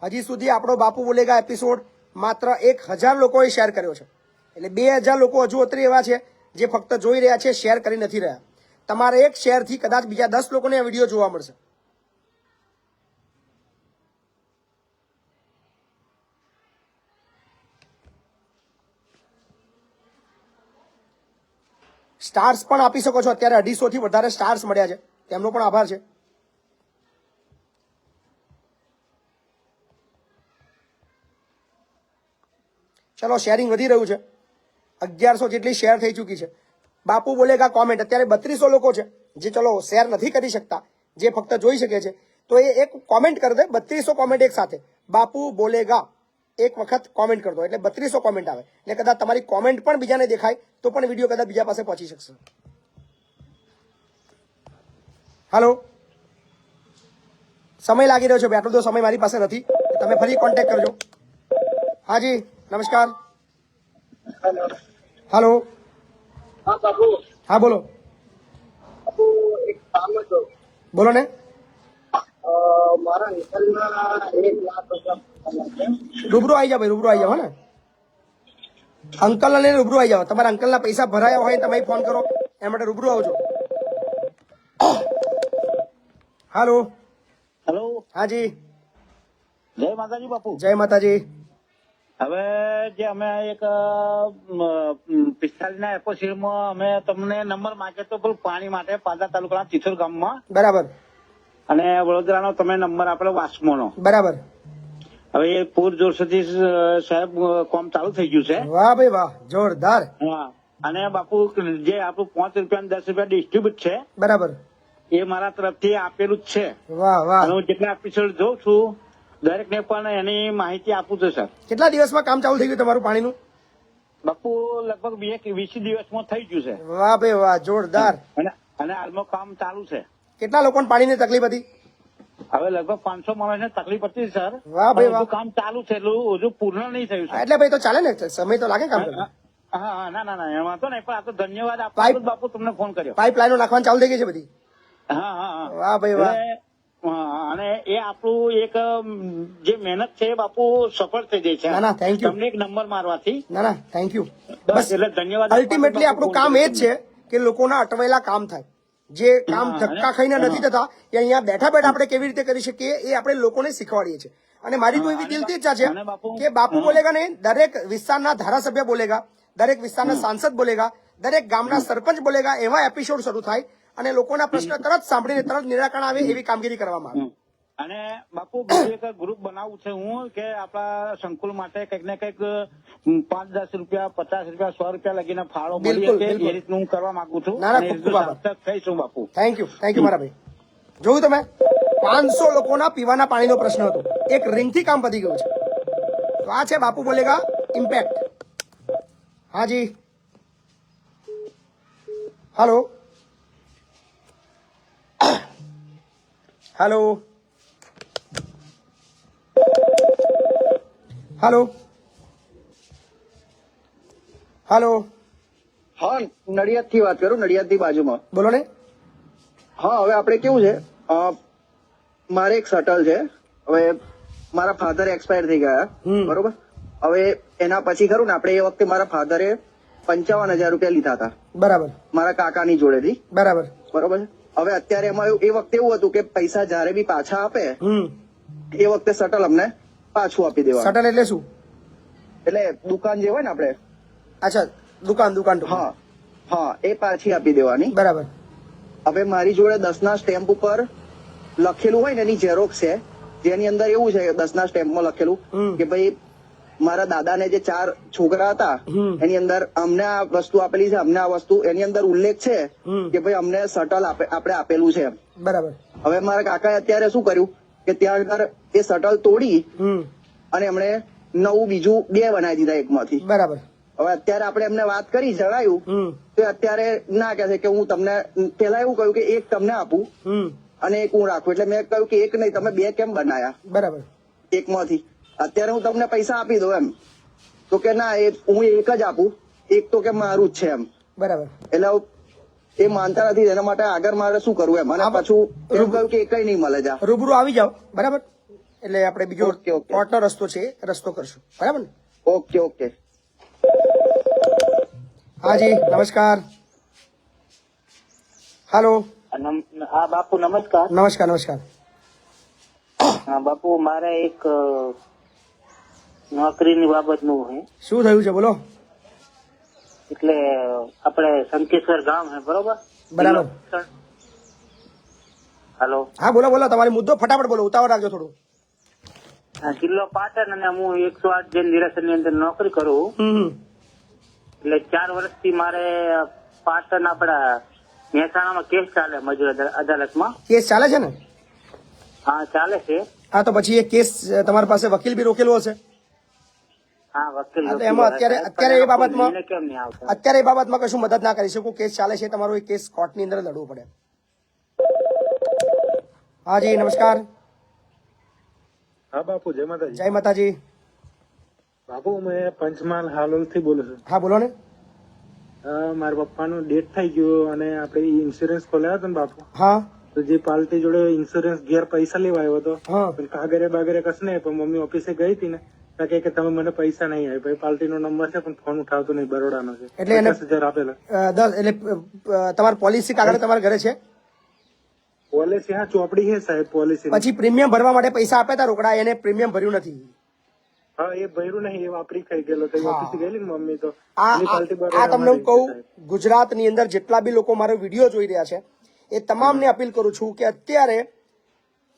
હજી સુધી આપણો બાપુ બોલેગા એપિસોડ માત્ર 1,000 લોકોએ શેર કર્યો છે. એટલે 2,000 લોકો હજુ અત્રે એવા છે જે ફક્ત જોઈ રહ્યા છે, શેર કરી નથી રહ્યા. તમારે એક શેરથી કદાચ બીજા 10 લોકોને આ વિડીયો જોવા મળશે. સ્ટાર્સ પણ આપી શકો છો. અત્યારે 250 થી વધારે સ્ટાર્સ મળ્યા છે, તેમનો પણ આભાર છે. ચલો શેરિંગ વધી રહ્યું છે. 1100 જેટલી શેર થઈ ચૂકી છે. બાપુ બોલેગા કોમેન્ટ અત્યારે 3200 લોકો છે જે ચલો શેર નથી કરી શકતા, જે ફક્ત જોઈ શકે છે, તો એ એક કોમેન્ટ કરી દે. 3200 કોમેન્ટ એક સાથે બાપુ બોલેગા એક વખત કોમેન્ટ કરી દો એટલે 3200 કોમેન્ટ આવે. એટલે કદાચ તમારી કોમેન્ટ પણ બીજાને દેખાય તો પણ વિડીયો કદાચ બીજા પાસે પહોંચી શકશે. હાલો, સમય લાગી રહ્યો છે ભાઈ, આટલો બધો સમય મારી પાસે નથી. તમે ફરી કોન્ટેક્ટ કરજો. હાજી નમસ્કાર. હાલો. હા બાપુ, હા બોલો. એક કામ હતો. બોલો ને. મારા નિકલના 1 લાખ રૂબરૂ આવી જાવ ભાઈ, રૂબરૂ આવી જાવ. હે ને અંકલ ને રૂબરૂ આવી જાવ. તમારા અંકલ ના પૈસા ભરાયા હોય તમે ફોન કરો, એ માટે રૂબરૂ આવજો. હાલો. હેલો, હાજી જય માતાજી બાપુ. જય માતાજી. હવે જે અમે એક 45 ના એપિસોડમાં અમે તમને નંબર માંગ્યો તો પેલું પાણી માટે પાદરા તાલુકાના ચિથોર ગામમાં, બરાબર અને વડોદરાનો તમે નંબર આપેલો વાસ્મોનો. બરાબર. હવે એ પૂરજોશથી સાહેબ કામ ચાલુ થઈ ગયું છે. વાહ ભાઈ વાહ, જોરદાર. હા, અને બાપુ જે આપણું 5 રૂપિયા અને 10 રૂપિયા ડિસ્ટ્રીબ્યુટ છે બરાબર. એ મારા તરફથી આપેલું જ છે. વાહ વાહ. અને હું જેટલા એપિસોડ જોઉં છું દરેક ને પણ એની માહિતી આપું છું સર. કેટલા દિવસમાં કામ ચાલુ થઈ ગયું તમારું પાણીનું? બાપુ લગભગ 20 દિવસમાં થઈ ગયું છે. વાહ ભાઈ વાહ, જોરદાર. અને હાલમાં કામ ચાલુ છે. કેટલા લોકોને પાણીની તકલીફ હતી? હવે લગભગ 500 માણસને તકલીફ હતી સર. વાહ ભાઈ વાહ. હજુ કામ ચાલુ છે, એટલું હજુ પૂર્ણ નહીં થયું છે. એટલે ભાઈ તો ચાલે ને, સમય તો લાગે કામ કરવા. હા હા, ના ના ના, એમાં તો નહીં, પણ આ તો ધન્યવાદ પાઇપ- આપો બાપુ, તમને ફોન કર્યો. પાઇપલાઈનો નાખવાનું ચાલુ થઈ ગઈ છે બધી? હા હા હા. વાહ ભાઈ વાહ. હા, અને એ આપણું એક જે મહેનત છે એ બાપુ સફળ થઈ જાય છે. ના ના, thank you. તમને એક નંબર મારવાથી. ના ના, થેન્ક યુ. બસ એટલે ધન્યવાદ. અલ્ટિમેટલી આપણું કામ એ જ છે કે લોકોના અટવાયેલા કામ થાય. જે કામ હા, ધક્કા ખાઈને નથી થતા એ અહીંયા બેઠા બેઠા આપણે કેવી રીતે કરી શકીએ એ આપણે લોકોને શીખવાડીએ છીએ. અને મારી તો એવી દિલથી ઈચ્છા છે અને બાપુ- કે બાપુ બોલેગા ને દરેક વિસ્તારના ધારાસભ્ય બોલેગા, દરેક વિસ્તારના સાંસદ બોલેગા, દરેક ગામના સરપંચ બોલેગા એવા એપિસોડ શરૂ થાય અને લોકોના પ્રશ્ન તરત સાંભળીને તરત નિરાકરણ આવે એવી કામગીરી કરવામાં આવે. અને બાપુ બીજું એક ગ્રુપ બનાવવું છે હું, કે આપણા સંકુલ માટે કંઈક ને કંઈક 5-10 રૂપિયા, 50 રૂપિયા, 100 રૂપિયા લગીને ફાળો મળી બિલકુલ, શકે બિલકુલ. એ રીતનું હું કરવા માંગુ છું. ના ના, અને એ ખૂબ ખૂબ રીતનું આભાર. સાર્થક થઈશું બાપુ. થેન્ક યુ મારા ભાઈ. જોયું તમે, 500 લોકોના પીવાના પાણીનો પ્રશ્ન હતો, એક રિંગથી કામ પતી ગયું છે. તો આ છે બાપુ બોલેગા ઇમ્પેક્ટ. હાજી હાલો. હાલો. હાલો. હાલો. હા, નડિયાદ થી વાત કરું, નડિયાદ થી બાજુમાં. બોલો ને. હા, હવે આપણે કેવું છે, મારે એક શટલ છે. હવે મારા ફાધર એક્સપાયર થઈ ગયા, બરોબર. હવે એના પછી ખરું ને, આપણે એ વખતે મારા ફાધરે 55,000 રૂપિયા લીધા હતા બરાબર મારા કાકાની જોડેથી, બરાબર. બરોબર. હવે અત્યારે એમાં એ વખતે એવું હતું કે પૈસા જયારે બી પાછા આપે એ વખતે શટલ અમને પાછું આપી દેવા. શટલ એટલે શું? એટલે દુકાન જે હોય ને આપણે, અચ્છા, દુકાન દુકાન. હા હા, એ પાછી આપી દેવાની. બરાબર. હવે મારી જોડે 10 ના સ્ટેમ્પ ઉપર લખેલું હોય ને એની ઝેરોક્સ છે, જેની અંદર એવું છે 10 ના સ્ટેમ્પમાં લખેલું કે ભાઈ મારા દાદાને જે 4 છોકરા હતા એની અંદર અમને આ વસ્તુ આપેલી છે, અમને આ વસ્તુ, એની અંદર ઉલ્લેખ છે કે ભાઈ અમને શટલ આપણે આપેલું છે. બરાબર. હવે મારા કાકાએ અત્યારે શું કર્યું કે ત્યાં આગળ એ શટલ તોડી અને એમણે નવું બીજું 2 બનાવી દીધા એકમાંથી. બરાબર. હવે અત્યારે આપણે એમને વાત કરી જણાયું તો અત્યારે ના કહે છે કે હું તમને પેલા એવું કહ્યું કે એક તમને આપું અને એક હું રાખું. એટલે મેં કહ્યું કે એક નહીં, તમે 2 કેમ બનાયા બરાબર. એકમાંથી? અત્યારે હું તમને પૈસા આપી દઉં એમ. તો કે ના, હું એક જ આપું, એક તો કે મારું જ છે એમ. બરાબર. એટલે એ માનતા નથી. એના માટે આગળ મારે શું કરવું એમ. અને પાછું એમ કહ્યું કે એકય નહીં મળે. જા રૂબરૂ આવી જાઓ. બરાબર. એટલે આપણે બીજો ઓકે, ઓકે. કોર્ટનો રસ્તો છે એ રસ્તો કરશું. બરાબર ને? Okay okay. હાજી નમસ્કાર. હાલો. હા બાપુ નમસ્કાર. નમસ્કાર. નમસ્કાર. હા બાપુ, મારે એક નોકરીની બાબતનું છે. શું થયું છે બોલો. એટલે આપણે શંકેશ્વર ગામ છે, બરોબર? બરાબર. હેલો. હા બોલો બોલો, તમારી મુદ્દો ફટાફટ બોલો, ઉતાવળ રાખજો થોડું. જિલ્લો પાટણ, અને હું 108 જૈન નિરાસન ની અંદર નોકરી કરું. એટલે 4 વર્ષથી મારે પાટણ આપડા મહેસાણામાં કેસ ચાલે મજૂર અદાલતમાં. કેસ ચાલે છે ને? હા ચાલે છે. હા તો પછી એ કેસ તમારી પાસે વકીલ બી રોકેલો હશે. હા વકીલ. હા, તો એમાં અત્યારે એ બાબતમાં કેમ નહીં આવતા? અત્યારે એ બાબતમાં કશું મદદ ના કરી શકું. કેસ ચાલે છે તમારો, એ કેસ કોર્ટની અંદર લડવું પડે. હાજી નમસ્કાર. હા બાપુ, જય માતાજી. જય માતાજી. બાપુ, મેં પંચમહાલ હાલોલ થી બોલું છું. હા બોલો ને. મારા પપ્પાનું ડેથ થઈ ગયું અને આપણે ઇન્સ્યોરન્સ ખોલાયો હતો ને બાપુ, હા તો જે પાર્ટી જોડે ઇન્સ્યોરન્સ ઘેર પૈસા લેવા આવ્યો હતો, હા પણ કાગરે બાગરે કશ નહીં, પણ મમ્મી ઓફિસે ગઈ હતી ને તો કહે કે તમે મને પૈસા નહીં આવે. ભાઈ પાર્ટી નો નંબર છે પણ ફોન ઉઠાવતો નહીં, બરોડાનો છે. એટલે એને 50,000 આપેલા. 10 એટલે તમારી પોલિસી કાગળ તમારા ઘરે છે? પોલિસી હા ચોપડી છે સાહેબ પોલિસી. પછી પ્રીમિયમ ભરવા માટે પૈસા આપ્યા હતા રોકડા, એને પ્રીમિયમ ભર્યું નથી. હા એ ભર્યું નહીં, એ વાપરી ખાઈ ગયેલો. તો ઓફિસે ગયેલી ને મમ્મી, તો આ એની પાર્ટી આ તમને હું કહું, ગુજરાતની અંદર જેટલા બી લોકો મારો વિડીયો જોઈ રહ્યા છે એ તમામને અપીલ કરું છું કે અત્યારે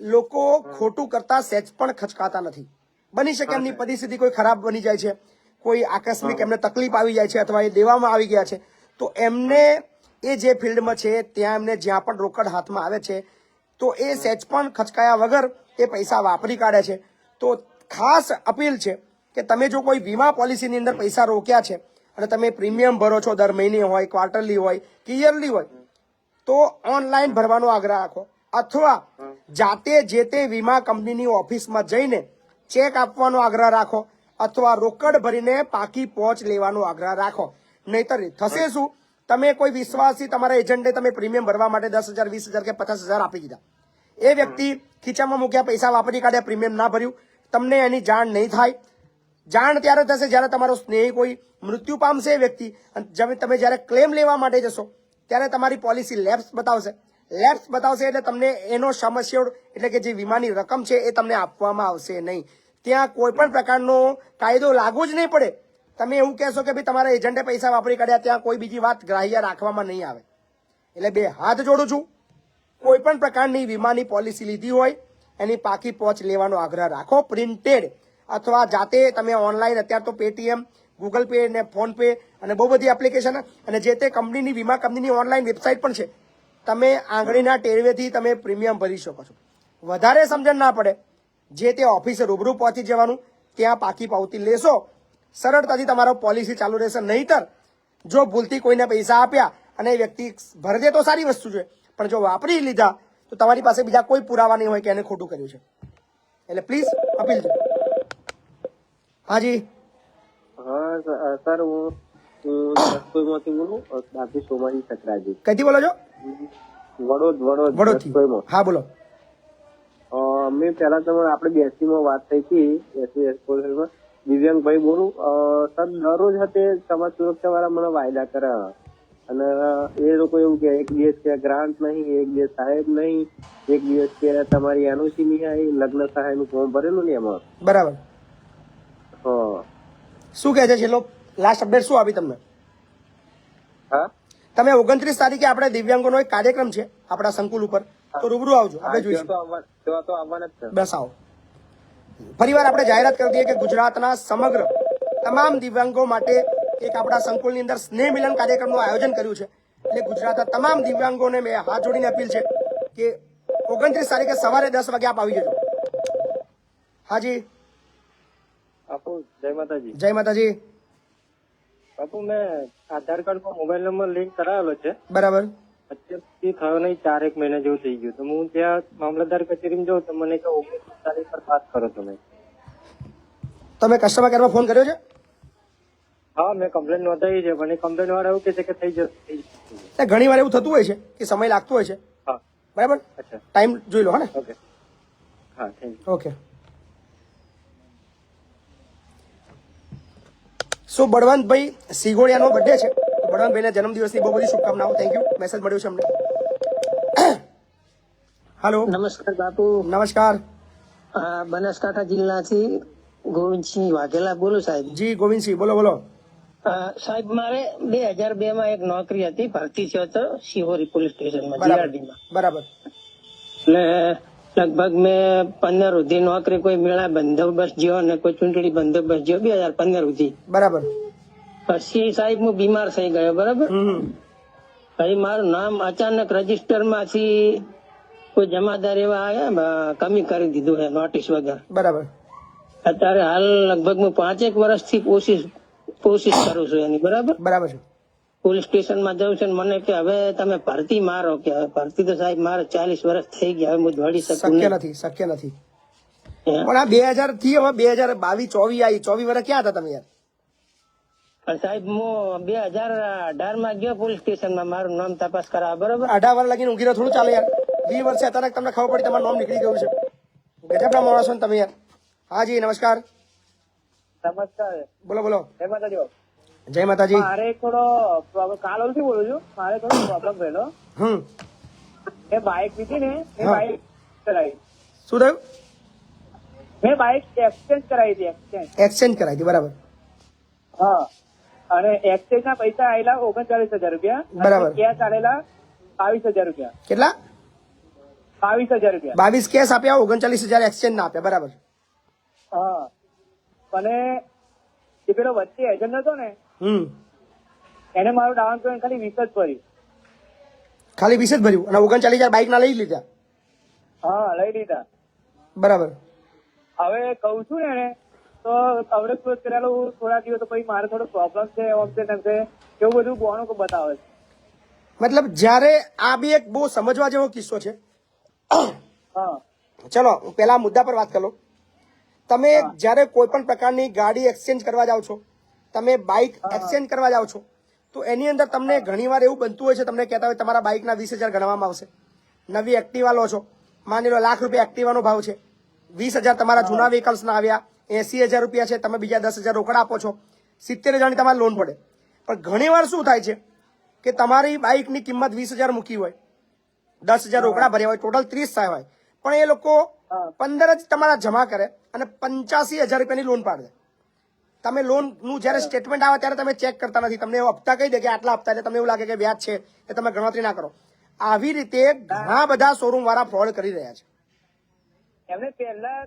લોકો ખોટું કરતા સહેજ પણ ખચકાતા નથી. બની શકે એમની પરિસ્થિતિ કોઈ ખરાબ બની જાય છે, કોઈ આકસ્મિક એમને તકલીફ આવી જાય છે, અથવા એ દેવામાં આવી ગયા છે, તો એમને એ જે ફિલ્ડમાં છે ત્યાં એમને જ્યાં પણ રોકડ હાથમાં આવે છે તો એ સહેજ પણ ખચકાયા વગર એ પૈસા વાપરી કાઢે છે. તો ખાસ અપીલ છે કે તમે જો કોઈ વીમા પોલિસીની અંદર પૈસા રોક્યા છે અને તમે પ્રીમિયમ ભરો છો, દર મહિને હોય, ક્વાર્ટરલી હોય કે યરલી હોય, તો ઓનલાઈન ભરવાનો આગ્રહ રાખો, અથવા જાતે જે તે વીમા કંપનીની ઓફિસમાં જઈને ચેક આપવાનો આગ્રહ રાખો, અથવા રોકડ ભરીને પાકી પહોંચ લેવાનો આગ્રહ રાખો. નહીતર થશે શું, તમે કોઈ વિશ્વાસી તમારા એજન્ટે તમે પ્રીમિયમ ભરવા માટે 10,000, 20,000 કે 50,000 આપી દીધા, એ વ્યક્તિ ખીચામાં મૂક્યા, પૈસા વાપરી કાઢ્યા, પ્રીમિયમ ના ભર્યું, તમને એની જાણ નહીં થાય. જાણ ત્યારે થશે જ્યારે તમારો સ્નેહી કોઈ મૃત્યુ પામશે એ વ્યક્તિ, અને તમે જ્યારે ક્લેમ લેવા માટે જશો ત્યારે તમારી પોલિસી લેપ્સ બતાવશે. લેપ્સ બતાવશે એટલે તમને એનો સમસ્યા એટલે કે જે વીમાની રકમ છે એ તમને આપવામાં આવશે નહીં. ત્યાં કોઈ પણ પ્રકારનો કાયદો લાગુ જ નહીં પડે. તમે એવું કહેશો કે ભાઈ તમારા એજન્ટે પૈસા વાપરી કાઢ્યા, ત્યાં કોઈ બીજી વાત ગ્રાહ્ય રાખવામાં નહીં આવે. એટલે 2 હાથ જોડું છું, કોઈ પણ પ્રકારની વીમાની પોલિસી લીધી હોય એની પાકી પહોંચ લેવાનો આગ્રહ રાખો. પ્રિન્ટેડ અથવા જાતે તમે ઓનલાઈન, અત્યારે તો પેટીએમ, ગૂગલ પે ને ફોન પે અને બહુ બધી એપ્લિકેશન અને જે તે કંપનીની વીમા કંપનીની ઓનલાઈન વેબસાઇટ પણ છે, તમે આંગળીના ટેરવેથી તમે પ્રીમિયમ ભરી શકો છો. વધારે સમજણ ના પડે, જે તે ઓફિસે રૂબરૂ પહોંચી જવાનું, ત્યાં પાકી પાવતી લેશો, સરળતાથી તમારો પોલિસી ચાલુ રહેશે. નહીતર જો ભૂલથી કોઈને પૈસા આપ્યા અને એ વ્યક્તિ ભરી દે તો સારી વસ્તુ છે, પણ જો વાપરી લીધા તો તમારી પાસે બીજા કોઈ પુરાવા નહીં હોય કે એને ખોટું કર્યું છે. એટલે પ્લીઝ અપીલ છે. હાજી. હા સર, હું રસોઈમાંથી બોલું, દાદી સોમાજી સચરાજી. કઈથી બોલો છો? વડોદથી. હા બોલો. મેં પેલા તો આપણે બેસીમાં વાત થઈ હતી, દિવ્યાંગભાઈ બોલું. સર દરરોજ હતે સમાજ સુરક્ષા વાળા મને વાયદા કરે અને એ લોકો એવું કે એક દિવસ કે ગ્રાન્ટ નહીં, એક દિવસ સાહેબ નહીં, એક દિવસ કે તમારી એનઓસી નહીં આવી, લગ્ન સહાય નું ફોર્મ ભરેલું ને એમાં. બરાબર. હા શું કહે છે છેલ્લો લાસ્ટ અપડેટ શું આવી તમને? હા તમે 29 તારીખે આપણે દિવ્યાંગોનો એક કાર્યક્રમ છે આપણા સંકુલ ઉપર, તો રૂબરૂ આવજો, આપણે જોઈશું. તો આવવાના જ છે. બસ આવો. ફરીવાર આપણે જાહેરાત કરી દઈએ કે ગુજરાતના સમગ્ર તમામ દિવ્યાંગો માટે એક આપણા સંકુલની અંદર સ્નેહ મિલન કાર્યક્રમનું આયોજન કર્યું છે. એટલે ગુજરાતના તમામ દિવ્યાંગોને મેં હાથ જોડીને અપીલ છે કે 29 તારીખે સવારે 10 વાગે આપ આવી જજો. હાજી. બાપુ જય માતાજી. જય માતાજી. બાપુ મેં આધાર કાર્ડ પર મોબાઈલ નંબર લિંક કરાવેલો છે. બરાબર. અત્યાર સુધી થયો નહીં, 4 મહિના જેવું થઈ ગયું. તો હું ત્યાં મામલતદાર કચેરીમાં જાઉં તો મને કે 19 તારીખ પર પાસ કરો તમે. તમે કસ્ટમર કેરમાં ફોન કર્યો છે? હા, મેં કમ્પ્લેન નોંધાવી છે, પણ એ કમ્પ્લેન વાળા એવું કહે છે કે થઈ જશે. ઘણી વાર એવું થતું હોય છે કે સમય લાગતો હોય છે. હા, બરાબર. અચ્છા, ટાઈમ જોઈ લો. હા ને? ઓકે. હા, thank you. Okay. So Balvantbhai સિગોડિયાનો બર્થડે છે. બળવંતભાઈના જન્મદિવસની બહુ બધી શુભકામનાઓ. Thank you. મેસેજ મળ્યો છે અમને. હાલો, નમસ્કાર બાપુ. નમસ્કાર. બનાસકાંઠા જિલ્લાથી ગોવિંદસિંહ વાઘેલા બોલું સાહેબ. જી ગોવિંદસિંહ, બોલો બોલો. સાહેબ મારે 2002 માં એક નોકરી હતી, ભરતી થયો હતો શિહોરી પોલીસ સ્ટેશનમાં, બરાબર જીઆરડીમાં. બરાબર. એટલે લગભગ મેં 15 સુધી નોકરી, કોઈ મેળા બંદોબસ્ત જેવો ને કોઈ ચૂંટણી બંદોબસ્ત જેવો 2015 સુધી. બરાબર. પછી સાહેબ હું બીમાર થઈ ગયો. બરાબર. પછી મારું નામ અચાનક રજીસ્ટર માંથી કોઈ જમાદાર એવા આવ્યા, કમી કરી દીધું છે નોટિસ વગર. બરાબર. અત્યારે હાલ લગભગ હું 5 એક વર્ષથી કોશિશ કરું છું એની. બરાબર. બરાબર છે. પોલીસ સ્ટેશનમાં જઉં છું, મને કે હવે તમે ભરતી મારો. કે હવે ભરતી તો સાહેબ મારે 40 વર્ષ થઈ ગયા, હવે હું દોડી શકું શક્ય નહીં. નથી, શક્ય નથી. પણ આ 2000 થી હવે 2022-24 આવી, 24 વર્ષ ક્યાં હતા તમે યાર? પણ સાહેબ હું 2018 માં ગયો પોલીસ સ્ટેશનમાં મારું નામ તપાસ કરાવવા. બરોબર. 18 વર્ષ લગીને ઊંઘી રહ્યો થોડું ચાલે યાર. 20 વર્ષે અચાનક તમને ખબર પડી તમારું નામ નીકળી ગયું છે. ગજબના માણસો ને તમે યાર. હા જી, નમસ્કાર. નમસ્કાર. બોલો બોલો. જય માતાજી. જય માતાજી. મારે થોડો કાલોલ થી બોલું છું. મારે થોડો પ્રોબ્લેમ થયેલો. મેં બાઇક લીધી ને, મેં હા. બાઇક કરાવી. શું થયું? મેં બાઇક એક્સચેન્જ કરાવી હતી. એક્સચેન્જ કરાવી હતી. બરાબર. હા, અને એક્સચેન્જ ના પૈસા આવેલા 39,000 રૂપિયા. બરાબર. કેશ આવેલા 22,000 રૂપિયા. કેટલા? 22,000 રૂપિયા. 22 કેશ આપ્યા, 39,000 એક્સચેન્જ ના આપ્યા. બરાબર. હા, અને જે પેલો વચ્ચે એજન્ટ હતો ને, એને મારું ડાઉન પેમેન્ટ ખાલી 20 જ ભર્યું. ખાલી 20 જ ભર્યું અને 39,000 બાઇક ના લઈ લીધા. હા, લઈ લીધા. બરાબર. હવે કહું છું ને એને, તો હવે ક્લોઝ કરેલું થોડા દિવસ, તો પછી મારે થોડો પ્રોબ્લેમ છે, ઓમ છે તેમ છે, એવું બધું બોનું બતાવે છે. મતલબ જ્યારે આ બી એક બહુ સમજવા જેવો કિસ્સો છે. હા, ચલો પેલા મુદ્દા પર વાત કરો. તમે જ્યારે કોઈ પણ પ્રકારની ગાડી એક્સચેન્જ કરવા જાઓ છો, તમે બાઇક એક્સચેન્જ કરવા જાઓ છો, તો એની અંદર તમને ઘણીવાર એવું બનતું હોય છે, તમને કહેતા હોય તમારા બાઇકના 20,000 ગણવામાં આવશે. નવી એક્ટિવા લો છો, માની લો ₹1,00,000 એક્ટિવાનો ભાવ છે, 20,000 તમારા જૂના વ્હીકલ્સ ના આવ્યા, 80,000 રૂપિયા છે, તમે બીજા 10,000 રોકડ આપો છો, 70,000 તમારે લોન પડે. પણ ઘણીવાર શું થાય છે કે તમારી બાઇકની કિંમત 20,000 મૂકી હોય, 10,000 રોકડા ભર્યા હોય, ટોટલ 30 થાય હોય, પણ એ લોકો 15 જ તમારા જમા કરે અને 85,000 રૂપિયાની લોન પાડે. તમે લોન નું જયારે સ્ટેટમેન્ટ આવે ત્યારે તમે ચેક કરતા નથી, તમને હપ્તા કહી દે કે આટલા હપ્તા, એટલે તમને એવું લાગે કે વ્યાજ છે, એ તમે ગણતરી ના કરો. આવી રીતે ઘણા બધા શોરૂમ વાળા ફ્રોડ કરી રહ્યા છે. એમને પહેલા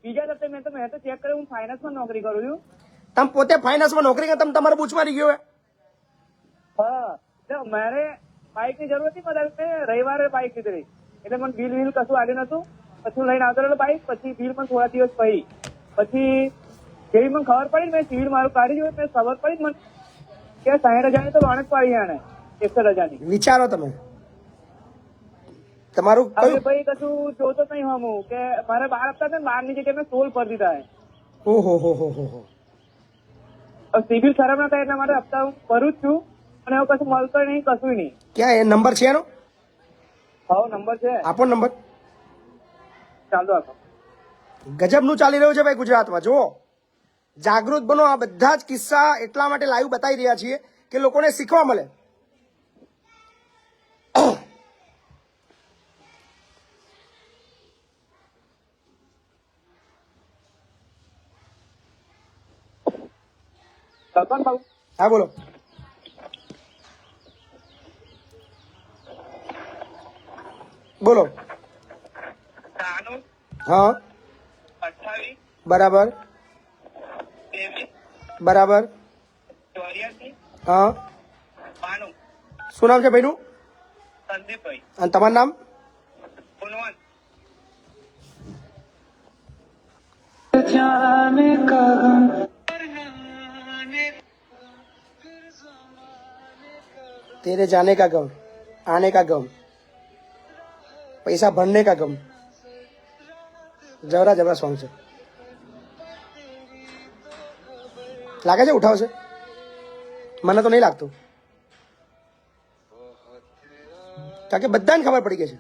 બીજા દફતર મેં તો ચેક કર્યું. હું ફાઇનાન્સમાં નોકરી કરું છું. તમે પોતે ફાઇનાન્સમાં નોકરી કરો, તમે તમારે બૂચ મારી ગયો હોય. હા, તો મારે બાઇક ની જરૂર હતી, મેં રવિવારે બાઇક લીધી, એટલે મને બિલ કશું આવ્યું નતું. પછી લઈને આવતો રહ્યો બાઇક, પછી બિલ પણ થોડા દિવસ પછી જેવી મને ખબર પડી, મેં સિવિલ મારું કાઢી જોયું, મેં ખબર પડી મને કે 60,000 ની તો લોન જ પાડી આને, 61,000 ની. વિચારો તમે તમારું હવે કયું? ભાઈ કશું જોતો જ નહીં હું કે મારે 12 હપ્તા હતા, 12 ની જગ્યાએ મેં 16 ભરી દીધા. ઓહો હો હો હો હો. સિવિલ ખરાબ ના થાય એટલા માટે હપ્તા હું ભરું જ છું, અને હવે કશું મળતો નહીં, કશું નહીં. ક્યાં એ નંબર છે એનો? હા, નંબર છે. આપો નંબર. ચાલો આપો. ગજબનું ચાલી રહ્યું છે ભાઈ ગુજરાતમાં. જુઓ, જાગૃત બનો. આ બધા જ કિસ્સા એટલા માટે લાઈવ બતાવી રહ્યા છીએ કે લોકોને શીખવા મળે. હા બોલો. બોલો. 93 હા 28 બરાબર 23 બરાબર 84 હા. 92. શું નામ છે ભાઈનું? સંદીપભાઈ. અને તમારું નામ? ગુણવંત. तेरे जाने का गम, आने का गम, પૈસા ભરને કા ગમ. જબરા જબરા સોંગ છે. લાગે છે ઉઠાવશે? મને તો નહીં લાગતું, કારણ કે બધાને ખબર પડી ગઈ છે.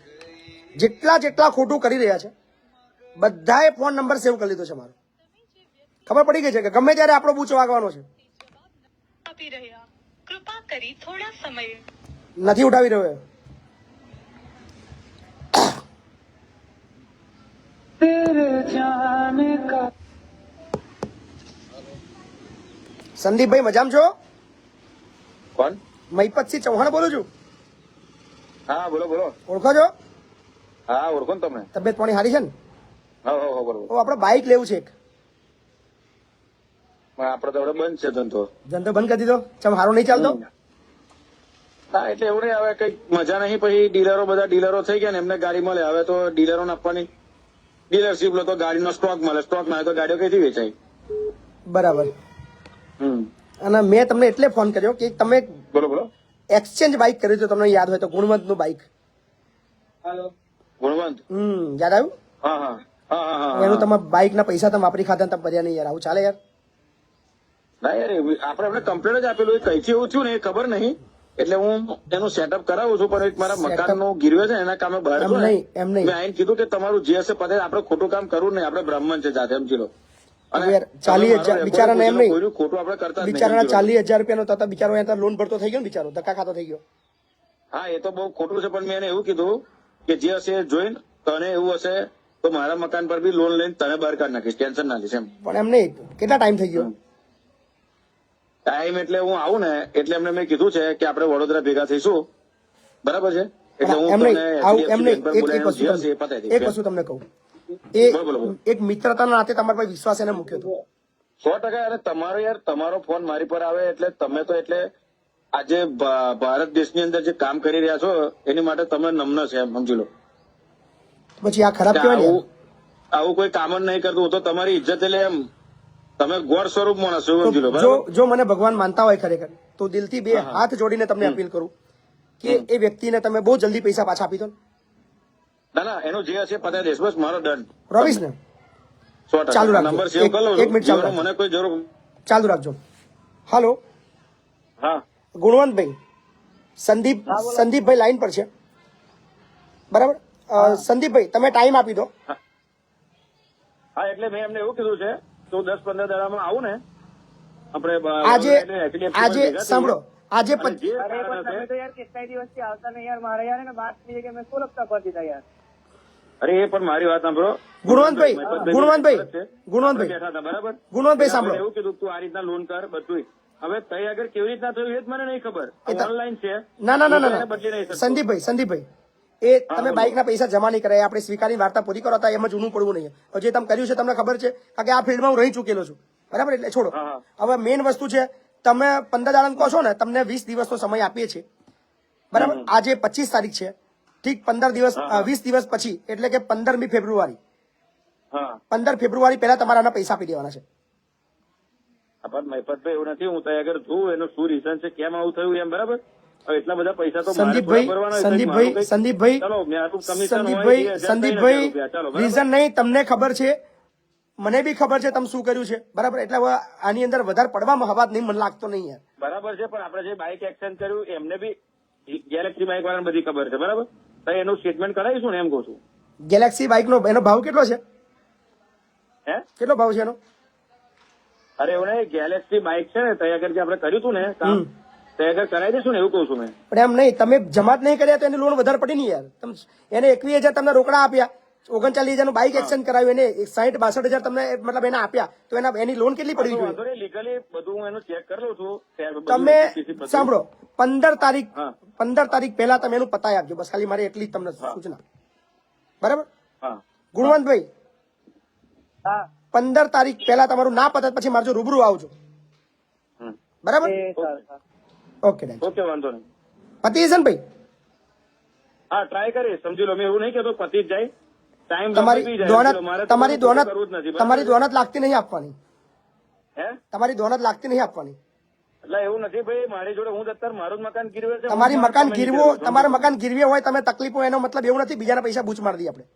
જેટલા ખોટું કરી રહ્યા છે બધાએ ફોન નંબર સેવ કરી લીધો છે મારો. ખબર પડી ગઈ છે કે ગમે ત્યારે આપણો બૂચો વાગવાનો છે. નથી ઉઠાવી રહ્યો. સંદીપભાઈ મજામાં છો? કોણ? મહિપતસિંહ ચૌહાણ બોલું છું. હા બોલો બોલો. ઓળખો છો? હા ઓળખો ને તમને. તબિયત પાણી સારી છે ને? હા બરોબર. તો આપણે બાઇક લેવું છે એક. આપડે તો હવે બંધ છે ધંધો. ધંધો બંધ કરી દીધો? ચમ સારો નહીં ચાલતો? હા એટલે એવું નહીં, હવે કઈ મજા નહીં. પછી બધા ડીલરો થઈ ગયા ને એમને ગાડી મળે. હવે તો ડીલરો આપવાની ડીલરશીપ લો તો ગાડીનો સ્ટોક મળે. સ્ટોક ના હોય તો ગાડીઓ કઈથી વેચાય? બરાબર. અને મેં તમને એટલે ફોન કર્યો કે તમે બોલો બોલો. એક્સચેન્જ બાઇક કર્યું છે, તમને યાદ હોય તો, ગુણવંત નું બાઇક. ગુણવંત? યાદ આવ્યું? હા. એનું તમારા બાઇક ના પૈસા તમે વાપરી ખાતા તમે ભર્યા નહીં યાર. આવું ચાલે યાર? ના યાર આપણે એમને કમ્પ્લેટ જ આપેલું. કઈથી એવું થયું ને એ ખબર નહીં, એટલે હું એનું સેટઅપ કરાવું છું. પણ એક મારા મકાન નું ગીરવે છે એના કામે બહાર એમ નહીં. મેં આઈને કીધું કે તમારું જે હશે પતે, આપણે ખોટું કામ કરવું નહીં. આપણે બ્રાહ્મણ છે જાતે, સમજી લો. યાર 40,000 બિચારાને એમ નહીં, ખોટું આપણે કરતા બિચારાના 40,000 રૂપિયાનો થતા બિચારો અહીંયા લોન ભરતો થઈ ગયો ને, બિચારો ધક્કા ખાતો થઈ ગયો. હા એ તો બહુ ખોટું છે. પણ મેં એને એવું કીધું કે જે હશે એ જોઈને, તને એવું હશે તો મારા મકાન પર બી લોન લઈને તને બહાર કાઢી નાખીશ, ટેન્શન ના લઈશ એમ. પણ એમ નહીં, કેટલા ટાઈમ થઈ ગયો? ટાઈમ એટલે હું આવું ને એટલે એમને મેં કીધું છે કે આપણે વડોદરા ભેગા થઈશું, બરાબર છે? એટલે હું એમ નહીં, તમને એમ નહીં. HDFC બેંક પર એક બોલાવીને જે હશે એ પતાવી દઈશ. એક વસ્તુ તમને કહું, બોલો, બોલો. એક મિત્રતાના નાતે તમારા પર વિશ્વાસ એને મૂક્યો હતો. 100%. અને તમારો ફોન મારી પર આવે એટલે તમે તો એટલે આજે ભારત દેશની અંદર જે કામ કરી રહ્યા છો એની માટે તમે નમ્ર છે એમ સમજી લો. પછી આ ખરાબ કહેવાય ને? આવું કોઈ કામ જ નહીં કરતું. હું તો તમારી ઇજ્જત એટલે એમ તમે ગોળ સ્વરૂપ માણસ છો, સમજી લો. જો મને ભગવાન માનતા હોય ખરેખર તો દિલથી બે હાથ જોડીને તમને અપીલ કરું કે એ વ્યક્તિને તમે બહુ જલ્દી પૈસા પાછા આપી દો. ના એનું જે હશે પતાવી દઈશ, બસ મારો ડન. પ્રોમિસ ને? 100%. ચાલુ રાખજો. નંબર સેવ કરી લઉં એક મિનિટ ચાલુ છું. રાખજો. મને કોઈ જરૂર. ચાલુ રાખજો. હાલો હા ગુણવંતભાઈ, સંદીપભાઈ લાઈન પર છે, બરાબર? સંદીપભાઈ તમે ટાઈમ આપી દો. હા એટલે મેં એમને એવું કીધું છે તો 10-15 દાડામાં આવું ને આપણે આજે સાંભળો, આજે અરે એ પણ મારી વાત સાંભળો ગુણવંતભાઈ સાંભળો, એવું કીધું તું આ રીતના લોન કર બધું. હવે તઈ આગળ કેવી રીતના થયું એ જ મને નહીં ખબર. ઓનલાઈન છે. ના સંદીપભાઈ એ તમે બાઇક ના પૈસા જમા નહીં કરાય, આપણે સ્વીકારી વાર્તા પૂરી કરો, એમ જ ઊનું પડવું નહીં. જે તમે કર્યું છે તમને ખબર છે, કારણ કે આ ફિલ્ડમાં હું રહી ચૂકેલો છું, બરાબર? એટલે છોડો. હવે મેઇન વસ્તુ છે, તમે 15 દાડા કહો છો ને, તમને 20 દિવસનો સમય આપીએ છીએ, બરાબર? આજે 25 તારીખ છે, ઠીક. 20 દિવસ પછી એટલે કે 15મી ફેબ્રુઆરી, 15 ફેબ્રુઆરી પહેલા તમારા પૈસા આપી દેવાના છે. મહિપતભાઈ એવું નથી, હું તઈ આગળ જોઉં એનું શું રીઝન છે, કેમ આવું થયું એમ, બરાબર? એટલા બધા પૈસા તો સંદીપભાઈ રીઝન નહીં, તમને ખબર છે, મને બી ખબર છે તમે શું કર્યું છે, બરાબર? એટલે હવે આની અંદર વધારે પડવામાં હવા નહીં, મને લાગતો નહીં યાર. બરાબર છે, પણ આપણે જે બાઇક એક્સચેન્જ કર્યું એમને બી ગેલેક્સી બાઇક વાળાને બધી ખબર છે, બરાબર? તો એનું સ્ટેટમેન્ટ કરાવીશું ને, એમ કહું છું. ગેલેક્સી બાઇક નો એનો ભાવ કેટલો છે? કેટલો ભાવ છે એનો? અરે એવું નહીં, ગેલેક્સી બાઇક છે ને, ત્યાં આગળ જે આપણે કર્યું હતું ને કામ, ત્યાં આગળ કરાવી દઈશું ને, એવું કહું છું મેં. પણ એમ નહીં, તમે જમા જ નહીં કર્યા તો એની લોન વધારે પડી નહીં યાર. એને 21,000 તમને રોકડા આપ્યા, 39,000 નું બાઇક એક્સચેન્જ કરાવ્યું, એને 60-62,000 તમને મતલબ એને આપ્યા, તો એની લોન કેટલી પડી જોઈએ? લીગલી બધું હું એનું ચેક કરી લઉં છું. તમે સાંભળો, 15 તારીખ પહેલા તમે એનું પતાવી આપજો, બસ. ખાલી મારી એટલી જ તમને સૂચના, બરાબર? ગુણવંતભાઈ 15 તારીખ પહેલા તમારું ના પતે પછી મારજો, રૂબરૂ આવજો, બરાબર? ઓકે વાંધો નહીં. પતિ જશે ને ભાઈ? હા ટ્રાય કરીશ, સમજી લો. મેં એવું નહીં કહેતો પતિ જ જાય, ટાઈમ તમારી દોનત લાગતી નહીં આપવાની, હે તમારી દોનત લાગતી નહીં આપવાની. એટલે એવું નથી ભાઈ, મારી જોડે હું અત્યારે મારું જ મકાન ગીરવે છે. તમારી મકાન ગીરવો, તમારા મકાન ગીરવે હોય, તમે તકલીફ હોય, એનો મતલબ એવું નથી બીજાના પૈસા બૂચ મારી દઈએ આપણે.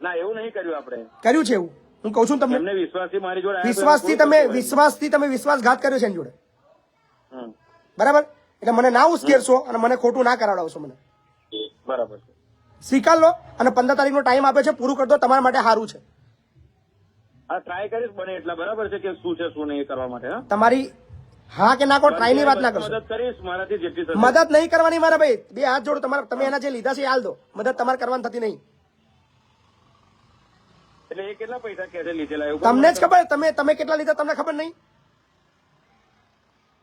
ના એવું નહીં કર્યું આપણે. કર્યું છે એવું, હું કઉ છું તમને. એમને વિશ્વાસથી મારી જોડે આવ્યા તો વિશ્વાસથી તમે વિશ્વાસઘાત કર્યો છે એની જોડે, હમ, બરાબર? એટલે મને ના ઉશ્કેરશો અને મને ખોટું ના કરાવડાવશો. મને બરાબર છે. સ્વીકાર લો અને 15 તારીખનો ટાઈમ આપે છે, પૂરું કરી દો. તમારા માટે સારું છે. હા ટ્રાય કરીશ બને એટલા, બરાબર છે કે શું છે શું નહીં એ કરવા માટે. હા તમારી હા કે ના કહો, ટ્રાય ની વાત ના કરશો. મદદ કરીશ મારાથી જેટલી થશે. મદદ નહીં કરવાની મારા ભાઈ, બે હાથ જોડો. તમારા તમે એના જે લીધા છે એ હાલ દો. મદદ તમારે કરવાની થતી નહીં. એટલે એ કેટલા પૈસા કે છે લીધેલા એવું તમને જ ખબર, તમે કેટલા લીધા તમને ખબર નહીં.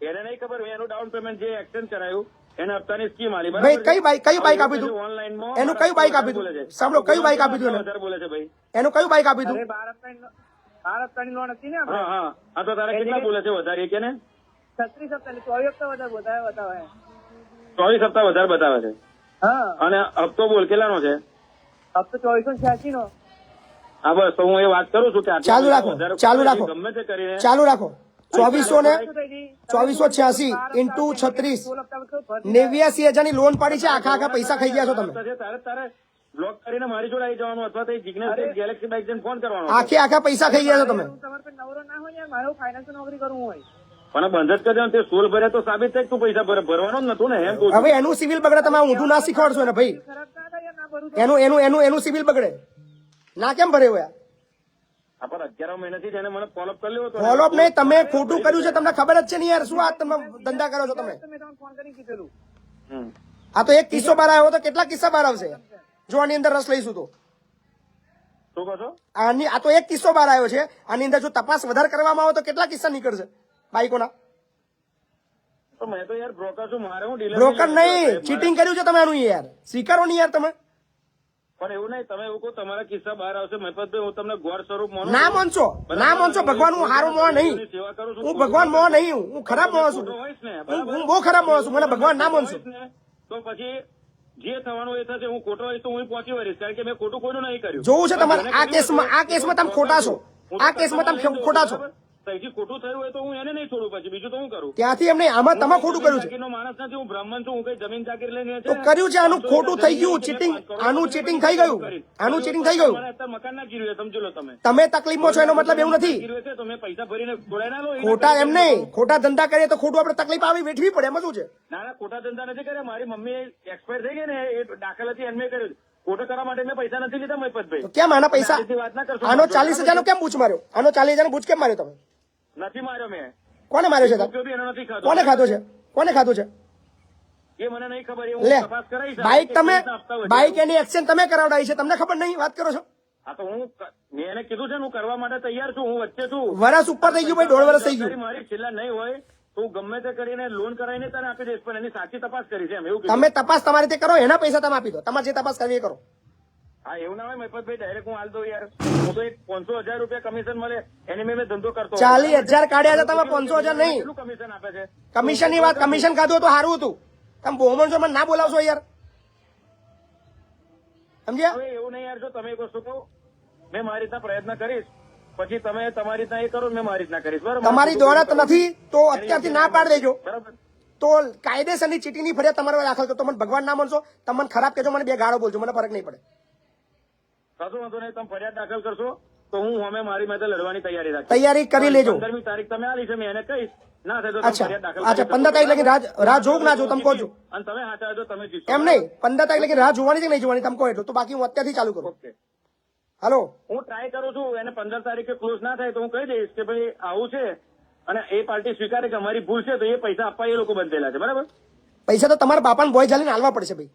એને નહીં ખબર. મેં એનું ડાઉન પેમેન્ટ જે એક્સચેન્જ કરાયું એને હપ્તાની સ્કીમ આલી. ભાઈ કઈ બાઈક આપી દઉં? ઓનલાઈનમાં એનું કયું બાઈક આપી દઉં? સાંભળો, કયું બાઈક આપી દઉં? વધારે બોલે છે ભાઈ. એનું કયું બાઈક આપી દઉં? 12 હપ્તાની લોન હતી ને હા હા હા, તો તારે કેટલા બોલે છે વધારે કે ને? 36 હપ્તાની 24 હપ્તા વધારે બતાવે. 24 હપ્તા વધારે બતાવે છે. હા, અને હપ્તો બોલ કેટલાનો છે? હપ્તો 2486 નો. હા બસ, તો હું એ વાત કરું છું કે આટલા ચાલુ રાખો, વધારે ચાલુ રાખો, ગમે તે કરીને ચાલુ રાખો. 2486 ઇન્ટુ 36 89,000 ની લોન પાડી છે. આખા પૈસા ખાઈ ગયા છો તમે. તારે બ્લોક કરીને મારી જોડે આવી જવાનું અથવા તો જિગ્નેશ ગેલેક્સી બાઇક જઈને ફોન કરવાનો. આખા પૈસા ખાઈ ગયા છો તમે. તમારે કોઈ નવરો ના હોય યાર, મારે ફાઇનાન્સ નોકરી કરવું હોય. પણ બંધ જ કરી તે 16 ભર્યા તો સાબિત થાય કે તું પૈસા ભરવાનો જ નતું ને એમ કહું છું. હવે એનું સિવિલ બગડે, તમે ઊંધું ના શીખવાડશો ને ભાઈ. ખરાબ ના થાય યાર, ના ભરું. એનું સિવિલ બગડે ના કેમ ભરે હોય? આ પર 11 મહિનાથી જ એને મને ફોલોઅપ કરી લેવો હતો. ફોલોઅપ નહીં, તમે ખોટું કર્યું છે, તમને ખબર જ છે ને યાર. શું આ તમે ધંધા કરો છો તમે? મેં તમને ફોન કરી કીધેલું. હમ. આ તો એક કિસ્સો બહાર આવ્યો તો કેટલા કિસ્સા બહાર આવશે જો આની અંદર રસ લઈશું તો? શું કહો છો? આ તો એક કિસ્સો બહાર આવ્યો છે. આની અંદર જો તપાસ વધારે કરવામાં આવે તો કેટલા કિસ્સા નીકળશે બાઈકોના? તો મેં તો યાર બ્રોકર છું, મારે હું ડીલર બ્રોકર નહીં, ચીટિંગ કર્યું છે તમે આનું યાર. સ્વીકારો નહીં યાર તમે. પણ એવું નહીં, તમે એવું કહો તમારા કિસ્સા બહાર આવશે મહેપતભાઈ, હું તમને ગોળ સ્વરૂપ માનું ના છું. માનશો ભગવાન. હું હારો મોહ નહીં, સેવા કરું છું. હું ભગવાન મોહ નહીં, હું ખરાબ મોહ છું. હોઈશ ને, હું બહુ ખરાબ મોહ છું. મને ભગવાન ના માનશો. હોઈશ ને, તો પછી જે થવાનું એ થશે. હું ખોટો હોઈશ તો હું પહોંચી વળીશ, કારણ કે મેં ખોટું કોઈનું નહીં કર્યું. જોવું છે તમારે આ કેસમાં તમે ખોટા છો. આ કેસમાં તમે ખોટા છો. ત્યાંથી ખોટું થયું હોય તો હું એને નહીં છોડું, પછી બીજું તો હું કરું? ત્યાંથી એમ નહીં, આમાં તમે ખોટું કર્યું છે. જાગીરનો માણસ નથી, હું બ્રાહ્મણ છું. હું કઈ જમીન જાગીર લઈને તો કર્યું છે, આનું ખોટું થઈ ગયું. ચીટિંગ, આનું ચીટિંગ થઈ ગયું. આનું ચીટિંગ થઈ ગયું. મને અત્યારે મકાન ના ગીરવે, સમજો લો તમે. તમે તકલીફમાં છો એનો મતલબ એવું નથી. ગીરવે છે તો મેં પૈસા ભરીને છોડાય ના લો. ખોટા એમ નહીં, ખોટા ધંધા કરીએ તો ખોટું આપણે તકલીફ આવી વેઠવી પડે. એમાં શું છે? ના ના, ખોટા ધંધા નથી કર્યા. મારી મમ્મી એક્સપાયર થઈ ગઈ ને, એ દાખલ હતી એમને કર્યું. ખોટો કરવા માટે મેં પૈસા નથી લીધા મહિપતભાઈ. તો કેમ આના પૈસા? વાત ના કરશો. આનો 40,000 નો કેમ બૂચ માર્યો? આનો 40,000 નો બૂચ કેમ માર્યો તમે? નથી માર્યો મેં. કોને માર્યો છે? રૂપિયો બી એનો નથી ખાધો. કોને ખાધો છે? કોને ખાધો છે? એ મને નહીં ખબર. એ હું લે તપાસ કરાવીશ. બાઈક તમે હપ્તા વધે. બાઈક એની એક્સચેન્જ તમે કરાવડાવી છે, તમને ખબર નહીં? વાત કરો છો. હા તો મેં એને કીધું છે ને, હું કરવા માટે તૈયાર છું. હું વચ્ચે છું. વરસ ઉપર થઈ ગયું ભાઈ, 1.5 વર્ષ થઈ ગયું. મારી છેલ્લા નહીં હોય તો હું ગમે તે કરીને લોન કરાવીને તને આપી દઈશ, પણ એની સાચી તપાસ કરી છે એમ એવું કીધું. તમે તપાસ તમારી રીતે કરો, એના પૈસા તમે આપી દો. તમારે જે તપાસ કરવી એ કરો. હા એવું ના હોય મહિપતભાઈ, ડાયરેક્ટ હું હાલ દઉં યાર. હું તો એક 500,000 રૂપિયા કમિશન મળે એની મેં ધંધો કરતો. 40,000 કાઢ્યા હતા તમે, 500,000 નહીં. કેટલું કમિશન આપે છે? કમિશન ની વાત, કમિશન ખાધું તો સારું હતું. તમે બોમણ છો, મને ના બોલાવશો યાર. સમજ્યા? હવે એવું નહીં યાર, જો તમે એક વસ્તુ કહો, મેં મારી રીતના પ્રયત્ન કરીશ, પછી તમે તમારી રીતના એ કરો, મેં મારી રીતના કરીશ. બરાબર? તમારી દોડત નથી તો અત્યારથી ના પાડી દેજો. બરાબર. તો કાયદેસરની ચીટીની ફરિયાદ તમારા દાખલ કરો. તો મને ભગવાન ના માનશો, તમને ખરાબ કહેજો, મને 2 ગાળો બોલજો, મને ફરક નહીં પડે. કશું વાંધો નહીં, તમે ફરિયાદ દાખલ કરશો તો હું અમે મારી માટે લડવાની તૈયારી રાખીશ. તૈયારી કરી લેજો. 15મી તારીખ તમે આલી છે, મેં એને કહીશ. ના થાય તો તમે અચ્છા ફરિયાદ દાખલ અચ્છા, કરી 15 તારીખ લગી રાહ જોઉં કે ના જોઉં તમે કહો છો. અને તમે હાચા છો, તમે જીતશો. એમ નહીં, 15 તારીખ લગી રાહ જોવાની છે કે નહીં જોવાની તમે કહો એટલું. તો બાકી હું અત્યારથી ચાલુ કરું. ઓકે, હાલો, હું ટ્રાય કરું છું. એને 15 તારીખે ક્લોઝ ના થાય તો હું કહી દઈશ કે ભાઈ આવું છે, અને એ પાર્ટી સ્વીકારે કે અમારી ભૂલ છે, તો એ પૈસા આપવા એ લોકો બંધેલા છે. બરાબર? પૈસા તો તમારા બાપાને ભોય ચાલીને હાલવા પડશે ભાઈ,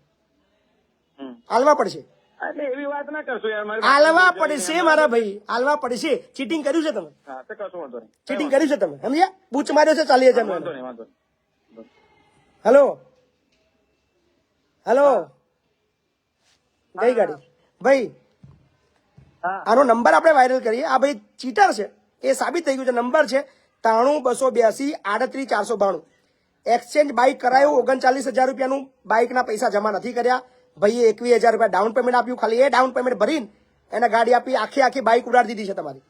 હાલવા પડશે. એટલે એવી વાત ના કરશો યાર. મારી હાલવા પડશે મારા ભાઈ, હાલવા પડશે. ચીટિંગ કર્યું છે તમે, હા તો કશું વાંધો નહીં. ચીટિંગ કર્યું છે તમે, સમજ્યા? બૂચ માર્યો છે 40,000 વાંધો નો. નહીં, વાંધો નહીં. હેલો હેલો, કઈ ગાડી ભાઈ? આનો નંબર આપણે વાયરલ કરીએ. આ ભાઈ ચીટર છે એ સાબિત થઈ ગયું છે. નંબર છે 93 282 38 492. એક્સચેન્જ બાઇક કરાયું, 39,000 રૂપિયાનું બાઇકના પૈસા જમા નથી કર્યા. ભાઈએ 21,000 રૂપિયા ડાઉન પેમેન્ટ આપ્યું. ખાલી એ ડાઉન પેમેન્ટ ભરીને એને ગાડી આપી, આખી બાઇક ઉડાડી દીધી છે તમારી.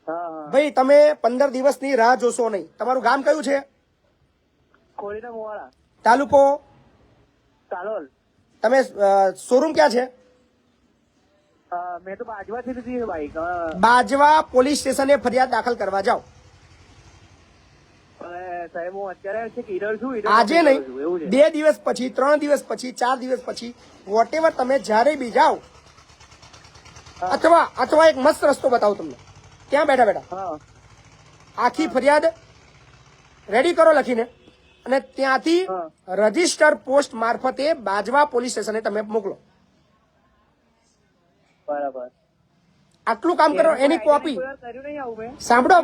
હા ભાઈ તમે 15 દિવસની રાહ જોશો નહીં. તમારું ગામ કયું છે? કોળીના મોવાળા તાલુકો? કાલોલ. તમે શોરૂમ ક્યાં છે? મેં તો બાજવાથી લીધી છે બાઈક. બાજવા પોલીસ સ્ટેશને ફરિયાદ દાખલ કરવા જાઓ. સાહેબ હું અત્યારે છે કે ઈડર છું. આજે નહીં, 2 દિવસ પછી, 3 દિવસ પછી, 4 દિવસ પછી, વોટેવર તમે જ્યારે બી જાઓ, અથવા એક મસ્ત રસ્તો બતાવું તમને, ત્યાં બેઠા બેઠા આખી ફરિયાદ રેડી કરો લખીને, અને ત્યાંથી રજીસ્ટર પોસ્ટ મારફતે બાજવા પોલીસ સ્ટેશને તમે મોકલો. બરાબર. આટલું કામ કરો. એની કોપી સાંભળો,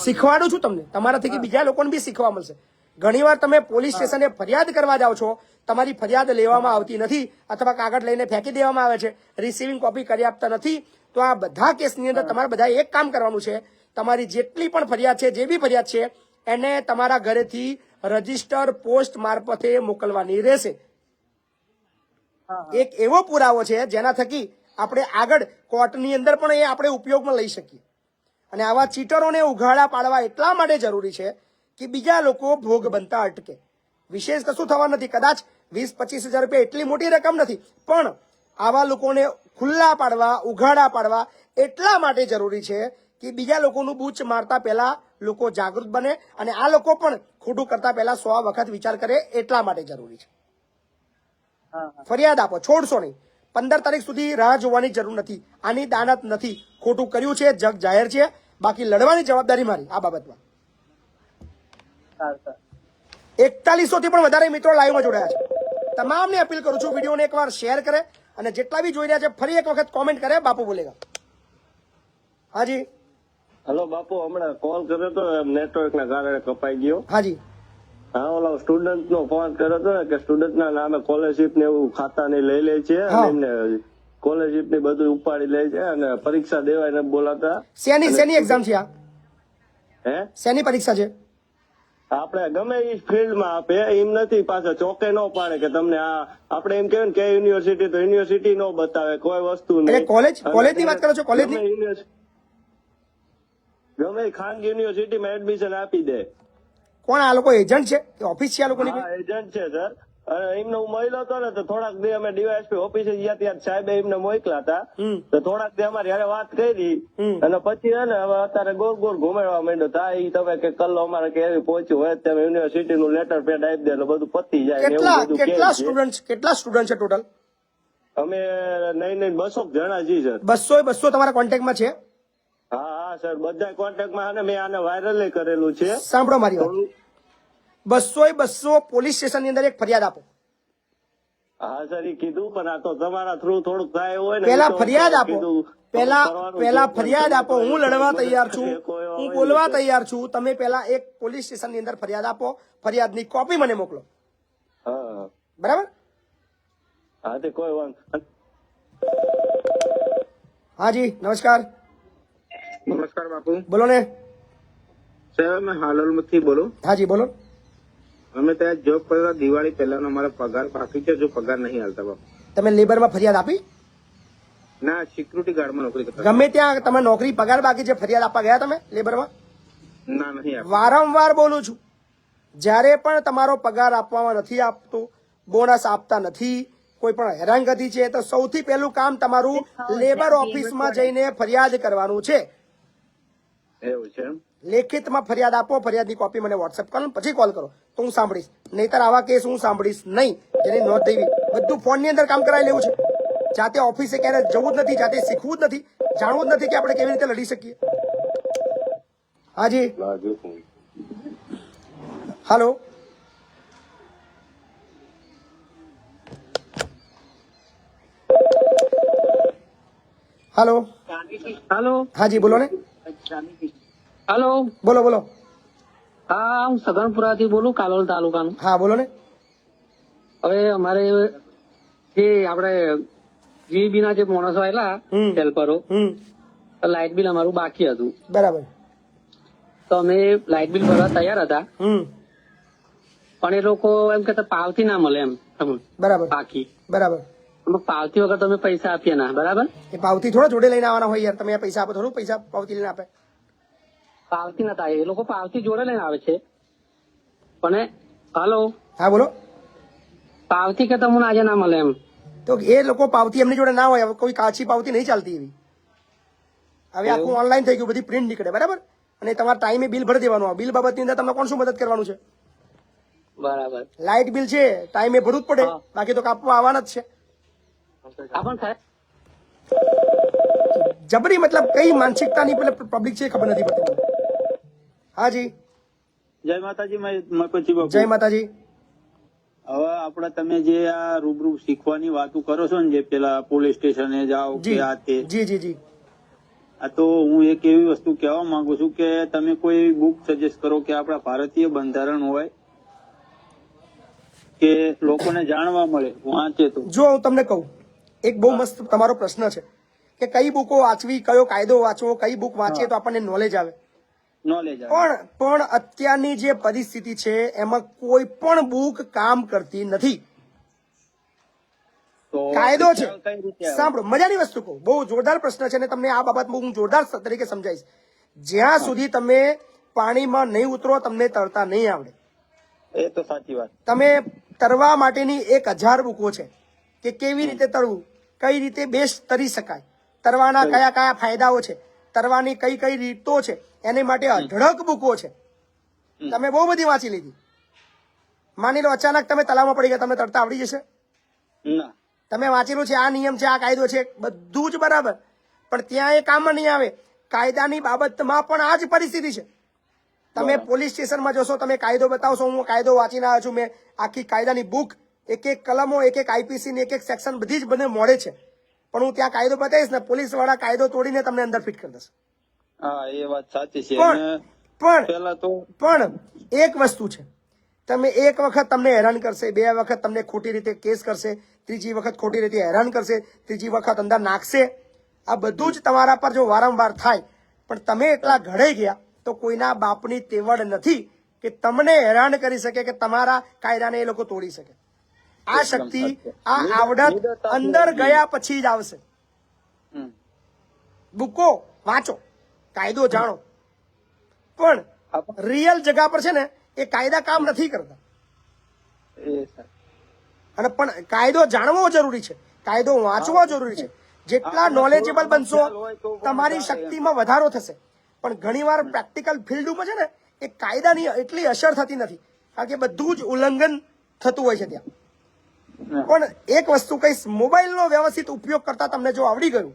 શીખવાડું છું તમને, તમારાથી બીજા લોકોને બી શીખવા મળશે. ઘણીવાર તમે પોલીસ સ્ટેશને ફરિયાદ કરવા જાઓ છો, તમારી ફરિયાદ લેવામાં આવતી નથી, અથવા કાગળ લઈને ફેંકી દેવામાં આવે છે, રિસીવિંગ કોપી કરી આપતા નથી. તો આ બધા કેસની અંદર તમારે બધા એક કામ કરવાનું છે, તમારી જેટલી પણ ફરિયાદ છે, જે બી ફરિયાદ છે, એને તમારા ઘરેથી રજીસ્ટર પોસ્ટ મારફતે મોકલવાની રહેશે. એક એવો પુરાવો છે જેના થકી આપણે આગળ કોર્ટની અંદર પણ એ આપણે ઉપયોગમાં લઈ શકીએ. અને આવા ચીટરોને ઉઘાડા પાડવા એટલા માટે જરૂરી છે કે બીજા લોકો ભોગ બનતા અટકે. વિશેષ કશું થવા નથી, કદાચ 20-25 હજાર રૂપિયા એટલી મોટી રકમ નથી, પણ આવા લોકોને ખુલ્લા પાડવા, ઉઘાડા પાડવા એટલા માટે જરૂરી છે કે બીજા લોકોનું બૂચ મારતા પહેલા લોકો જાગૃત બને, અને આ લોકો પણ ખોટું કરતા પહેલા 100 વખત વિચાર કરે, એટલા માટે જરૂરી છે. ફરિયાદ આપો, છોડશો નહીં. 15 તારીખ સુધી રાહ જોવાની જરૂર નથી. આની દાનત નથી. ખોટું કર્યું છે, જગ જાહેર છે. બાકી લડવાની જવાબદારી મારી આ બાબતમાં. 4100 થી પણ વધારે મિત્રો લાઈવમાં જોડાયા છે. તમામને અપીલ કરું છું, વિડીયોને એકવાર શેર કરે, અને જેટલા બી જોઈ રહ્યા છે ફરી એક વખત કોમેન્ટ કરે, બાપુ બોલેગા. હાજી. હલો બાપુ, હમણાં કોલ કર્યો તો નેટવર્ક ના કારણે કપાઈ ગયો. હાજી. હા, ઓલા સ્ટુડન્ટ નો ફોન કર્યો હતો ને કે સ્ટુડન્ટ ના નામે સ્કોલરશીપ ને એવું ખાતા ને લઈ લે છે, અને એમને સ્કોલરશીપ ને બધું ઉપાડી લે છે, અને પરીક્ષા દેવાય ને બોલાતા. શેની એક્ઝામ છે આ? હે, શેની પરીક્ષા છે? આપણે ગમે એ ફિલ્ડ માં આપે એમ નથી, પાછા ચોકે ન પાડે કે તમને આ આપણે એમ કહેવાય ને કે યુનિવર્સિટી તો યુનિવર્સિટી નો બતાવે કોઈ વસ્તુ નહીં. કોલેજ ની વાત કરો છો? કોલેજ ની ગમે ખાનગી યુનિવર્સિટીમાં એડમિશન આપી દે. કોણ આ લોકો? એજન્ટ છે કે ઓફિસ છે આ લોકોની? એજન્ટ છે સર. અને એમને હું મળ્યો હતો ને તો થોડાક દી અમે ડીવાયએસપી ઓફિસે ગયા, ત્યાં સાહેબ એમને મોકલા હતા, તો થોડાક દી અમારી હારે વાત કરી, અને પછી હે ને હવે અત્યારે ગોળ ગોળ ઘુમાડવા માંડ્યો. તા એ તમે કે કલ્લો અમારે કે એવી પહોંચ્યું હોય તમે યુનિવર્સિટી નું લેટર પેડ આપી દે એટલે બધું પતી જાય. કેટલા સ્ટુડન્ટ છે ટોટલ? અમે નહીં 200 જણા છીએ સર. 200 તમારા કોન્ટેક્ટમાં છે? હા સર, બધા કોન્ટેક્ટમાં, અને મેં આને વાયરલ કરેલું છે. સાંભળો મારી વાત, 200 પોલીસ સ્ટેશન ની અંદર એક ફરિયાદ આપો. હા સર, એ કીધું, પણ આ તો તમારા થ્રુ થોડુંક થાય હોય ને. પેલા ફરિયાદ આપો, પેલા ફરિયાદ આપો. હું લડવા તૈયાર છું, હું બોલવા તૈયાર છું. તમે પેલા એક પોલીસ સ્ટેશન ની અંદર ફરિયાદ આપો, ફરિયાદની કોપી મને મોકલો. હા, બરાબર. હા તે કોઈ વાંધો. હાજી, નમસ્કાર. નમસ્કાર બાપુ. બોલો ને. સાહેબ મેં હાલોલ માંથી બોલું. હાજી બોલો. અમે ત્યાં જોબ કરતા દિવાળી પહેલાનો અમારો પગાર બાકી છે, જો પગાર નહીં હાલતા બાપુ. તમે લેબરમાં ફરિયાદ આપી? ના, સિક્યુરિટી ગાર્ડમાં નોકરી કરતા. ગમે ત્યાં તમે નોકરી પગાર બાકી છે, ફરિયાદ આપવા ગયા તમે લેબરમાં? ના, નહીં આપતા. વારંવાર બોલું છું, જ્યારે પણ તમારો પગાર આપવામાં નથી આપતું, બોનસ આપતા નથી, કોઈ પણ હેરાનગતિ છે, તો સૌથી પહેલું કામ તમારું લેબર ઓફિસમાં જઈને ફરિયાદ કરવાનું છે. એવું છે? લેખિતમાં ફરિયાદ આપો, ફરિયાદની કોપી મને વોટ્સએપ કરો, પછી કોલ કરો તો હું સાંભળીશ. નહીતર આવા કેસ હું સાંભળીશ નહીં. જેની નોંધ દેવી, બધું ફોનની અંદર કામ કરાવી લેવું છે. જાતે ઓફિસે ક્યારે જવું જ નથી, જાતે શીખવું જ નથી, જાણવું જ નથી કે આપણે કેવી રીતે લડી શકીએ. હાજી. હાલો. હાલો. હાલો. હાજી બોલો ને. હાલો. બોલો બોલો. હા, હું સગનપુરાથી બોલું, કાલોલ તાલુકાનું. હા બોલો ને. હવે અમારે જે આપણે જીબી ના જે માણસો આવેલા હેલ્પરો, લાઇટ બિલ અમારું બાકી હતું. બરાબર. તો અમે લાઇટ બિલ ભરવા તૈયાર હતા, પણ એ લોકો એમ કહેતા પાવતી ના મળે એમ. બરાબર. બાકી. બરાબર. પાવતી વગર તમે પૈસા આપીએ ના, બરાબર? એ પાવતી થોડા જોડે લઈને આવવાના હોય યાર, તમે આ પૈસા આપો થોડું પૈસા પાવતી લઈને આપે. પાવતી નતા, એ લોકો પાવતી જોડે લઈને આવે છે, પણ હાલો, હા બોલો. પાવતી કે તમને આજે ના મળે એમ. તો એ લોકો પાવતી એમની જોડે ના હોય, હવે કોઈ કાચી પાવતી નહીં ચાલતી એવી. હવે આખું ઓનલાઈન થઈ ગયું, બધી પ્રિન્ટ નીકળે, બરાબર? અને તમારા ટાઈમે બિલ ભરી દેવાનું. બિલ બાબતની અંદર તમને કોણ શું મદદ કરવાનું છે? બરાબર. લાઇટ બિલ છે ટાઈમે ભરવું જ પડે, બાકી તો કાપવા આવવાના જ છે. આપણ સાહેબ જબરી મતલબ કઈ માનસિકતાની પબ્લિક છે ખબર નથી પડતી મને. હાજી જય માતાજી, મકવાજી બાપુ. જય માતાજી. હવે આપણે તમે જે આ રૂબરૂ શીખવાની વાતો કરો છો ને, જે પેલા પોલીસ સ્ટેશને જાઓ કે આ તે, જી જી જી. આ તો હું એક એવી વસ્તુ કહેવા માંગુ છું કે તમે કોઈ એવી બુક સજેસ્ટ કરો કે આપણા ભારતીય બંધારણ હોય કે લોકોને જાણવા મળે, વાંચે તો. જો હું તમને કહું, એક બહુ મસ્ત તમારો પ્રશ્ન છે કે કઈ બુકો વાંચવી, કયો કાયદો વાંચવો, કઈ બુક વાંચીએ તો આપણને નોલેજ આવે. નોલેજ આવે. પણ અત્યારની જે પરિસ્થિતિ છે એમાં કોઈ પણ બુક કામ કરતી નથી. તો કાયદો છે, કઈ રીતે આવે? સાંભળો, મજાની વસ્તુ કહું, બહુ જોરદાર પ્રશ્ન છે અને તમને આ બાબત હું જોરદાર તરીકે સમજાવીશ. જ્યાં સુધી તમે પાણીમાં નહીં ઉતરો તમને તરતા નહીં આવડે. એ તો સાચી વાત. તમે તરવા માટેની 1000 બુકો છે કે કેવી રીતે તરવું, કઈ રીતે બેસ્ટ તરી શકાય, તરવાના કયા કયા ફાયદાઓ છે, તરવાની કઈ કઈ રીતો છે, એની માટે અઢળક બુકો છે. તમે બહુ બધી વાંચી લીધી. માની લો અચાનક તમે તલાવમાં પડી ગયા, તમને તરતા આવડી જશે? ના. તમે વાંચેલું છે, આ નિયમ છે, આ કાયદો છે, બધું જ બરાબર, પણ ત્યાં એ કામમાં નહીં આવે. કાયદાની બાબતમાં પણ આ જ પરિસ્થિતિ છે. તમે પોલીસ સ્ટેશનમાં જશો, તમે કાયદો બતાવશો, હું કાયદો વાંચીને આવ્યો છું, મેં આખી કાયદાની બુક, એક એક કલમો, એક એક આઈપીસી ની એક એક સેક્શન બધી જ મને મળે છે, પણ હું ત્યાં કાયદો બતાવીશ ને, પોલીસ વાળા કાયદો તોડીને તમને અંદર ફિટ કરી દેશે. હા, એ વાત સાચી છે. પણ એક વસ્તુ છે, તમે એક વખત તમને હેરાન કરશે, 2 વખત તમને ખોટી રીતે કેસ કરશે, ત્રીજી વખત ખોટી રીતે હેરાન કરશે, ત્રીજી વખત અંદર નાખશે. આ બધું જ તમારા પર જો વારંવાર થાય, પણ તમે એટલા ઘડાઈ ગયા તો કોઈના બાપની તેવડ નથી કે તમને હેરાન કરી શકે, કે તમારા કાયદાને એ લોકો તોડી શકે. આ શક્તિ, આ આવડત અંદર ગયા પછી જ આવશે. બુકો વાંચો, કાયદો જાણો, પણ રિયલ જગા પર છે ને એ કાયદા કામ નથી કરતા. અને પણ કાયદો જાણવો જરૂરી છે, કાયદો વાંચવો જરૂરી છે. જેટલા નોલેજેબલ બનશો તમારી શક્તિમાં વધારો થશે. પણ ઘણીવાર પ્રેક્ટિકલ ફિલ્ડ ઉપર છે ને એ કાયદાની એટલી અસર થતી નથી, કારણ કે બધું જ ઉલ્લંઘન થતું હોય છે ત્યાં. પણ એક વસ્તુ કહીશ, મોબાઈલનો વ્યવસ્થિત ઉપયોગ કરતા તમને જો આવડી ગયું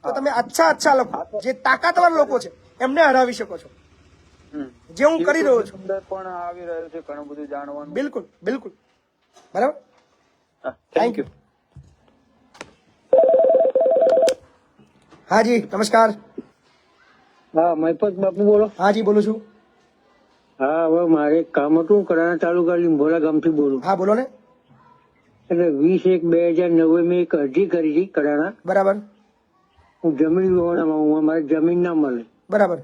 તો તમે અચ્છા લોકો, જે તાકાતવાર લોકો છે એમને હરાવી શકો છો, જે હું કરી રહ્યો છું. પણ આવી રહ્યું છે ઘણું બધું જાણવાનું. બિલકુલ બિલકુલ બરાબર. Thank you. હાજી નમસ્કાર. હા, મહિપત બાપુ બોલો. હાજી બોલું છું. હા, હવે મારે એક કામ હતું, કડાણા તાલુકા લીંબોલા ગામથી બોલું. હા બોલો ને. એટલે 20/1/2009 મેં એક અરજી કરી હતી કડાણા. બરાબર. હું જમીન વિહોણામાં હું, અમારે જમીન ના મળે. બરાબર.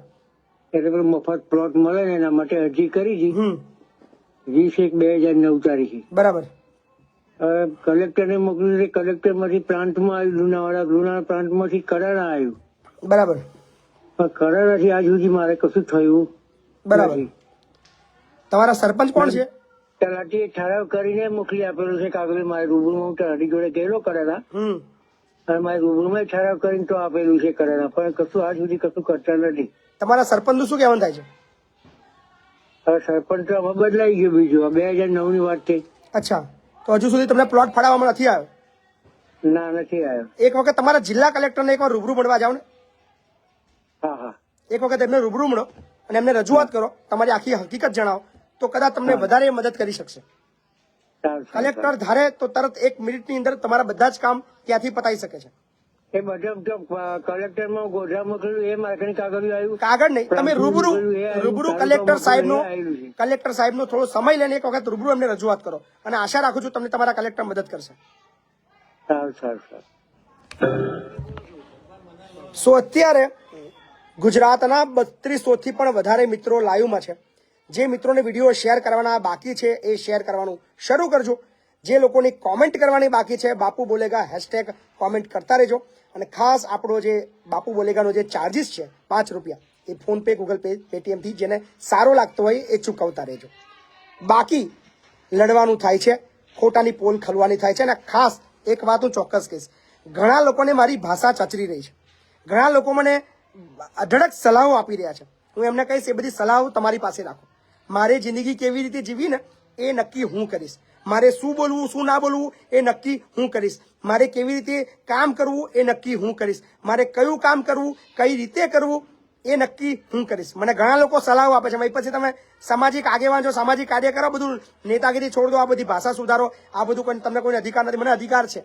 એટલે પેલો મફત પ્લોટ મળે ને એના માટે અરજી કરી હતી 20/1/2009 તારીખે. બરાબર. કલેક્ટરને મોકલ્યું, કલેક્ટર માંથી પ્રાંતમાં આવ્યું, લુણાવાડા પ્રાંતમાંથી કડાણા આવ્યું. બરાબર. પણ કડાણાથી આજ સુધી મારે કશું થયું. બરાબર. તમારા સરપંચ કોણ છે? તલાટીએ ઠરાવ કરીને મોકલી આપેલું છે કાગળ. મારે રૂબરૂમાં હું તલાટી જોડે ગયેલો કરેલા, અને મારે રૂબરૂમાં ઠરાવ કરીને તો આપેલું છે કરેલા, પણ કશું આજ સુધી કશું કરતા નથી. તમારા સરપંચ નું શું કહેવાનું થાય છે? હવે સરપંચ તો હવે બદલાઈ ગયો બીજો, 2009 ની વાત છે. અચ્છા, તો હજુ સુધી તમને પ્લોટ ફાળવવામાં નથી આવ્યો? ના, નથી આવ્યો. એક વખત તમારા જિલ્લા કલેક્ટરને એકવાર રૂબરૂ મળવા જાઓ ને. હા હા, એક વખત એમને રૂબરૂ મળો અને એમને રજૂઆત કરો, તમારી આખી હકીકત જણાવો, તો કદાચ તમને વધારે મદદ કરી શકશે. કલેક્ટર ધારે તો તરત 1 મિનિટની અંદર તમારા બધા જ કામ ત્યાંથી પતાવી શકે છે. એ બધા કલેક્ટરમાં ગોધરા મોકલ્યું, એ માર્કેટ કાગળ આવ્યું. કાગળ નહીં, તમે રૂબરૂ કલેક્ટર સાહેબનો થોડો સમય લઈને એક વખત રૂબરૂ એમને રજૂઆત કરો, અને આશા રાખું છું તમને તમારા કલેક્ટર મદદ કરશે. સો અત્યારે ગુજરાતના 3200 થી પણ વધારે મિત્રો લાઈવમાં છે. જે મિત્રોને વિડીયો શેર કરવાના બાકી છે એ શેર કરવાનું શરૂ કરજો. જે લોકોની કોમેન્ટ કરવાની બાકી છે, બાપુ બોલેગા હેશટેગ કોમેન્ટ કરતા રહેજો. અને ખાસ આપણો જે બાપુ બોલેગાનો જે ચાર્જિસ છે 5 રૂપિયા, એ ફોનપે, ગૂગલ પે, પેટીએમથી જેને સારો લાગતો હોય એ ચૂકવતા રહેજો. બાકી લડવાનું થાય છે, ખોટાની પોલ ખલવાની થાય છે. અને ખાસ એક વાત હું ચોક્કસ કહીશ, ઘણા લોકોને મારી ભાષા ચચરી રહી છે, ઘણા લોકો મને અઢળક સલાહો આપી રહ્યા છે. હું એમને કહીશ એ બધી સલાહો તમારી પાસે રાખો. મારે જિંદગી કેવી રીતે જીવી ને એ નક્કી હું કરીશ. મારે શું બોલવું શું ના બોલવું એ નક્કી હું કરીશ. મારે કેવી રીતે કામ કરવું એ નક્કી હું કરીશ. મારે કયું કામ કરવું, કઈ રીતે કરવું એ નક્કી હું કરીશ. મને ઘણા લોકો સલાહો આપે છે, ભાઈ પછી તમે સામાજિક આગેવાન છો, સામાજિક કાર્ય કરો, બધું નેતાગીરી છોડ દો, આ બધી ભાષા સુધારો, આ બધું કોઈ તમને કોઈ અધિકાર નથી. મને અધિકાર છે,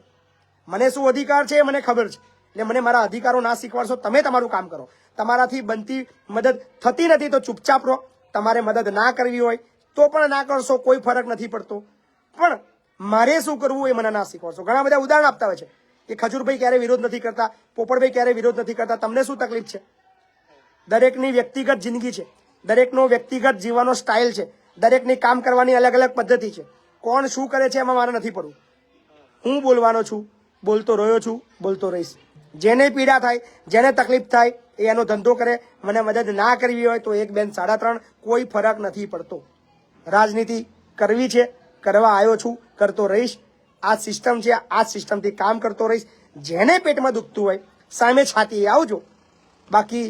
મને શું અધિકાર છે એ મને ખબર છે. એટલે મને મારા અધિકારો ના શીખવાડશો. તમે તમારું કામ કરો. તમારાથી બનતી મદદ થતી નથી તો ચૂપચાપ રહો. તમારે મદદ ના કરવી હોય તો પણ ના કરશો, કોઈ ફરક નથી પડતો. પણ મારે શું કરવું એ મને ના શીખવાડશો. ઘણા બધા ઉદાહરણ આપતા હોય છે કે ખજૂરભાઈ ક્યારે વિરોધ નથી કરતા, પોપટભાઈ ક્યારે વિરોધ નથી કરતા. તમને શું તકલીફ છે? દરેકની વ્યક્તિગત જિંદગી છે, દરેકનો વ્યક્તિગત જીવવાનો સ્ટાઇલ છે, દરેકની કામ કરવાની અલગ અલગ પદ્ધતિ છે. કોણ શું કરે છે એમાં મારે નથી પડવું. હું બોલવાનો છું, બોલતો રહ્યો છું, બોલતો રહીશ. જેને પીડા થાય, જેને તકલીફ થાય એ એનો ધંધો કરે. મને મદદ ના કરવી હોય તો 1, 2, 3.5 કોઈ ફરક નથી પડતો. રાજનીતિ કરવી છે, કરવા આવ્યો છું, કરતો રહીશ. આ સિસ્ટમ છે, આ સિસ્ટમથી કામ કરતો રહીશ. જેને પેટમાં દુખતું હોય સામે છાતી આવજો. બાકી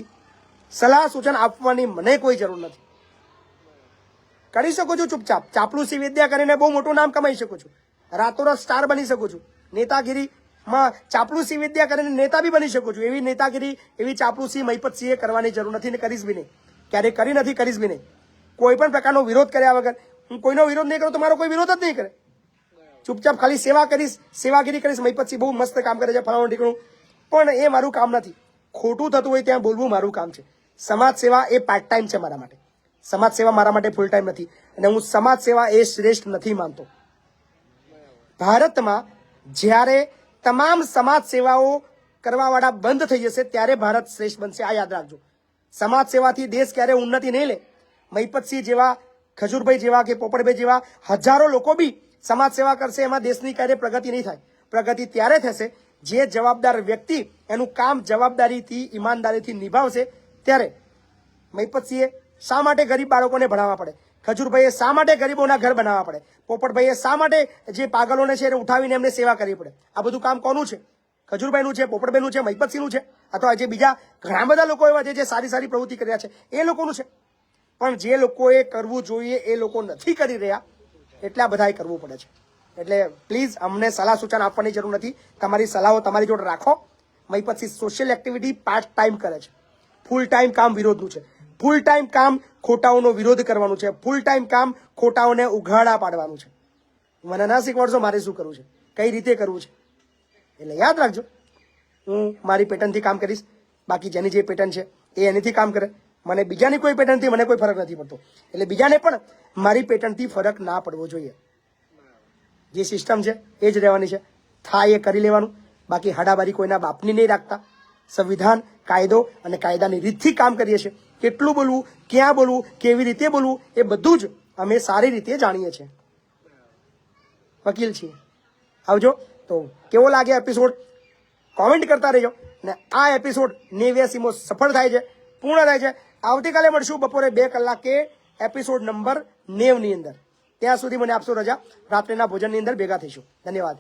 સલાહ સૂચન આપવાની મને કોઈ જરૂર નથી. કરી શકો છો ચૂપચાપ, ચાપલુસી વિદ્યા કરીને બહુ મોટું નામ કમાઈ શકો છો, રાતોરાત સ્ટાર બની શકો છો. નેતાગીરીમાં ચાપલુસી વિદ્યા કરીને નેતા બી બની શકો છો. એવી નેતાગીરી, એવી ચાપલુસી મહિપતસિંહે કરવાની જરૂર નથી ને કરીશ બી નહીં. ક્યારેય કરી નથી, કરીશ બી નહીં. કોઈ પણ પ્રકારનો વિરોધ કર્યા વગર હું કોઈનો વિરોધ નહીં કરું તો મારો કોઈ વિરોધ જ નહીં કરે. ચૂપચાપ ખાલી સેવા કરીશ, સેવાગીરી કરીશ. મહિપતસિંહ બહુ મસ્ત કામ કરે છે, ફલાણું ઢીકણું, પણ એ મારું કામ નથી. ખોટું થતું હોય ત્યાં બોલવું મારું કામ છે. સમાજ સેવા એ પાર્ટ ટાઈમ છે મારા માટે. સમાજ સેવા મારા માટે ફૂલ ટાઈમ નથી. અને હું સમાજ સેવા એ શ્રેષ્ઠ નથી માનતો. ભારતમાં જ્યારે તમામ સમાજ સેવાઓ કરવાવાળા બંધ થઈ જશે ત્યારે ભારત શ્રેષ્ઠ બનશે. આ યાદ રાખજો. સમાજ સેવાથી દેશ ક્યારે ઉન્નતિ નહીં લે. મહિપતસિંહ જેવા, ખજૂરભાઈ જેવા કે પોપટભાઈ જેવા હજારો લોકો બી સમાજ સેવા કરશે, એમાં દેશની ક્યારે પ્રગતિ નહીં થાય. પ્રગતિ ત્યારે થશે જે જવાબદાર વ્યક્તિ એનું કામ જવાબદારીથી, ઈમાનદારીથી નિભાવશે. ત્યારે મહિપતસિંહે શા માટે ગરીબ બાળકોને ભણાવવા પડે, ખજૂરભાઈએ શા માટે ગરીબોના ઘર બનાવવા પડે, પોપટભાઈએ શા માટે જે પાગલોને છે એને ઉઠાવીને એમને સેવા કરવી પડે? આ બધું કામ કોનું છે? ખજૂરભાઈનું છે, પોપટભાઈનું છે, મહિપતસિંહનું છે, અથવા જે બીજા ઘણા બધા લોકો એવા છે જે સારી સારી પ્રવૃત્તિ કરી રહ્યા છે એ લોકોનું છે. પણ જે લોકોએ કરવું જોઈએ એ લોકો નથી કરી રહ્યા, એટલા બધાએ કરવું પડે છે. એટલે પ્લીઝ અમને સલાહ સૂચન આપવાની જરૂર નથી. તમારી સલાહો તમારી જોડે રાખો. Mahipatsinh social activity part time કરે છે. ફૂલ ટાઈમ કામ વિરોધનું છે. ફૂલ ટાઈમ કામ ખોટાઓનો વિરોધ કરવાનું છે. ફૂલ ટાઈમ કામ ખોટાઓને ઉઘાડા પાડવાનું છે. મને ના શીખવાડશો મારે શું કરવું છે, કઈ રીતે કરવું છે. એટલે યાદ રાખજો, હું મારી પેટર્નથી કામ કરીશ. બાકી જેની જે પેટર્ન છે એ એનીથી કામ કરે. મને બીજાની કોઈ પેટર્નથી મને કોઈ ફરક નથી પડતો. એટલે બીજાને પણ મારી પેટર્નથી ફરક ના પડવો જોઈએ. જે સિસ્ટમ છે એ જ રહેવાની છે. થાય એ કરી લેવાનું. બાકી હાડાબારી કોઈના બાપની નહીં રાખતા. સંવિધાન, કાયદો અને કાયદાની રીતથી કામ કરીએ છીએ. કેટલું બોલવું, ક્યાં બોલવું, કેવી રીતે બોલવું એ બધું જ અમે સારી રીતે જાણીએ છીએ. વકીલ છીએ. આવજો. તો કેવો લાગે એપિસોડ કોમેન્ટ કરતા રહેજો. ને આ એપિસોડ 89મો સફળ થાય છે, પૂર્ણ થાય છે. આવતીકાલે મળશું બપોરે 2 કલાકે એપિસોડ નંબર 90 ની અંદર. ત્યાં સુધી મને આપશો રજા. રાત્રિના ભોજનની અંદર ભેગા થઈશું. ધન્યવાદ.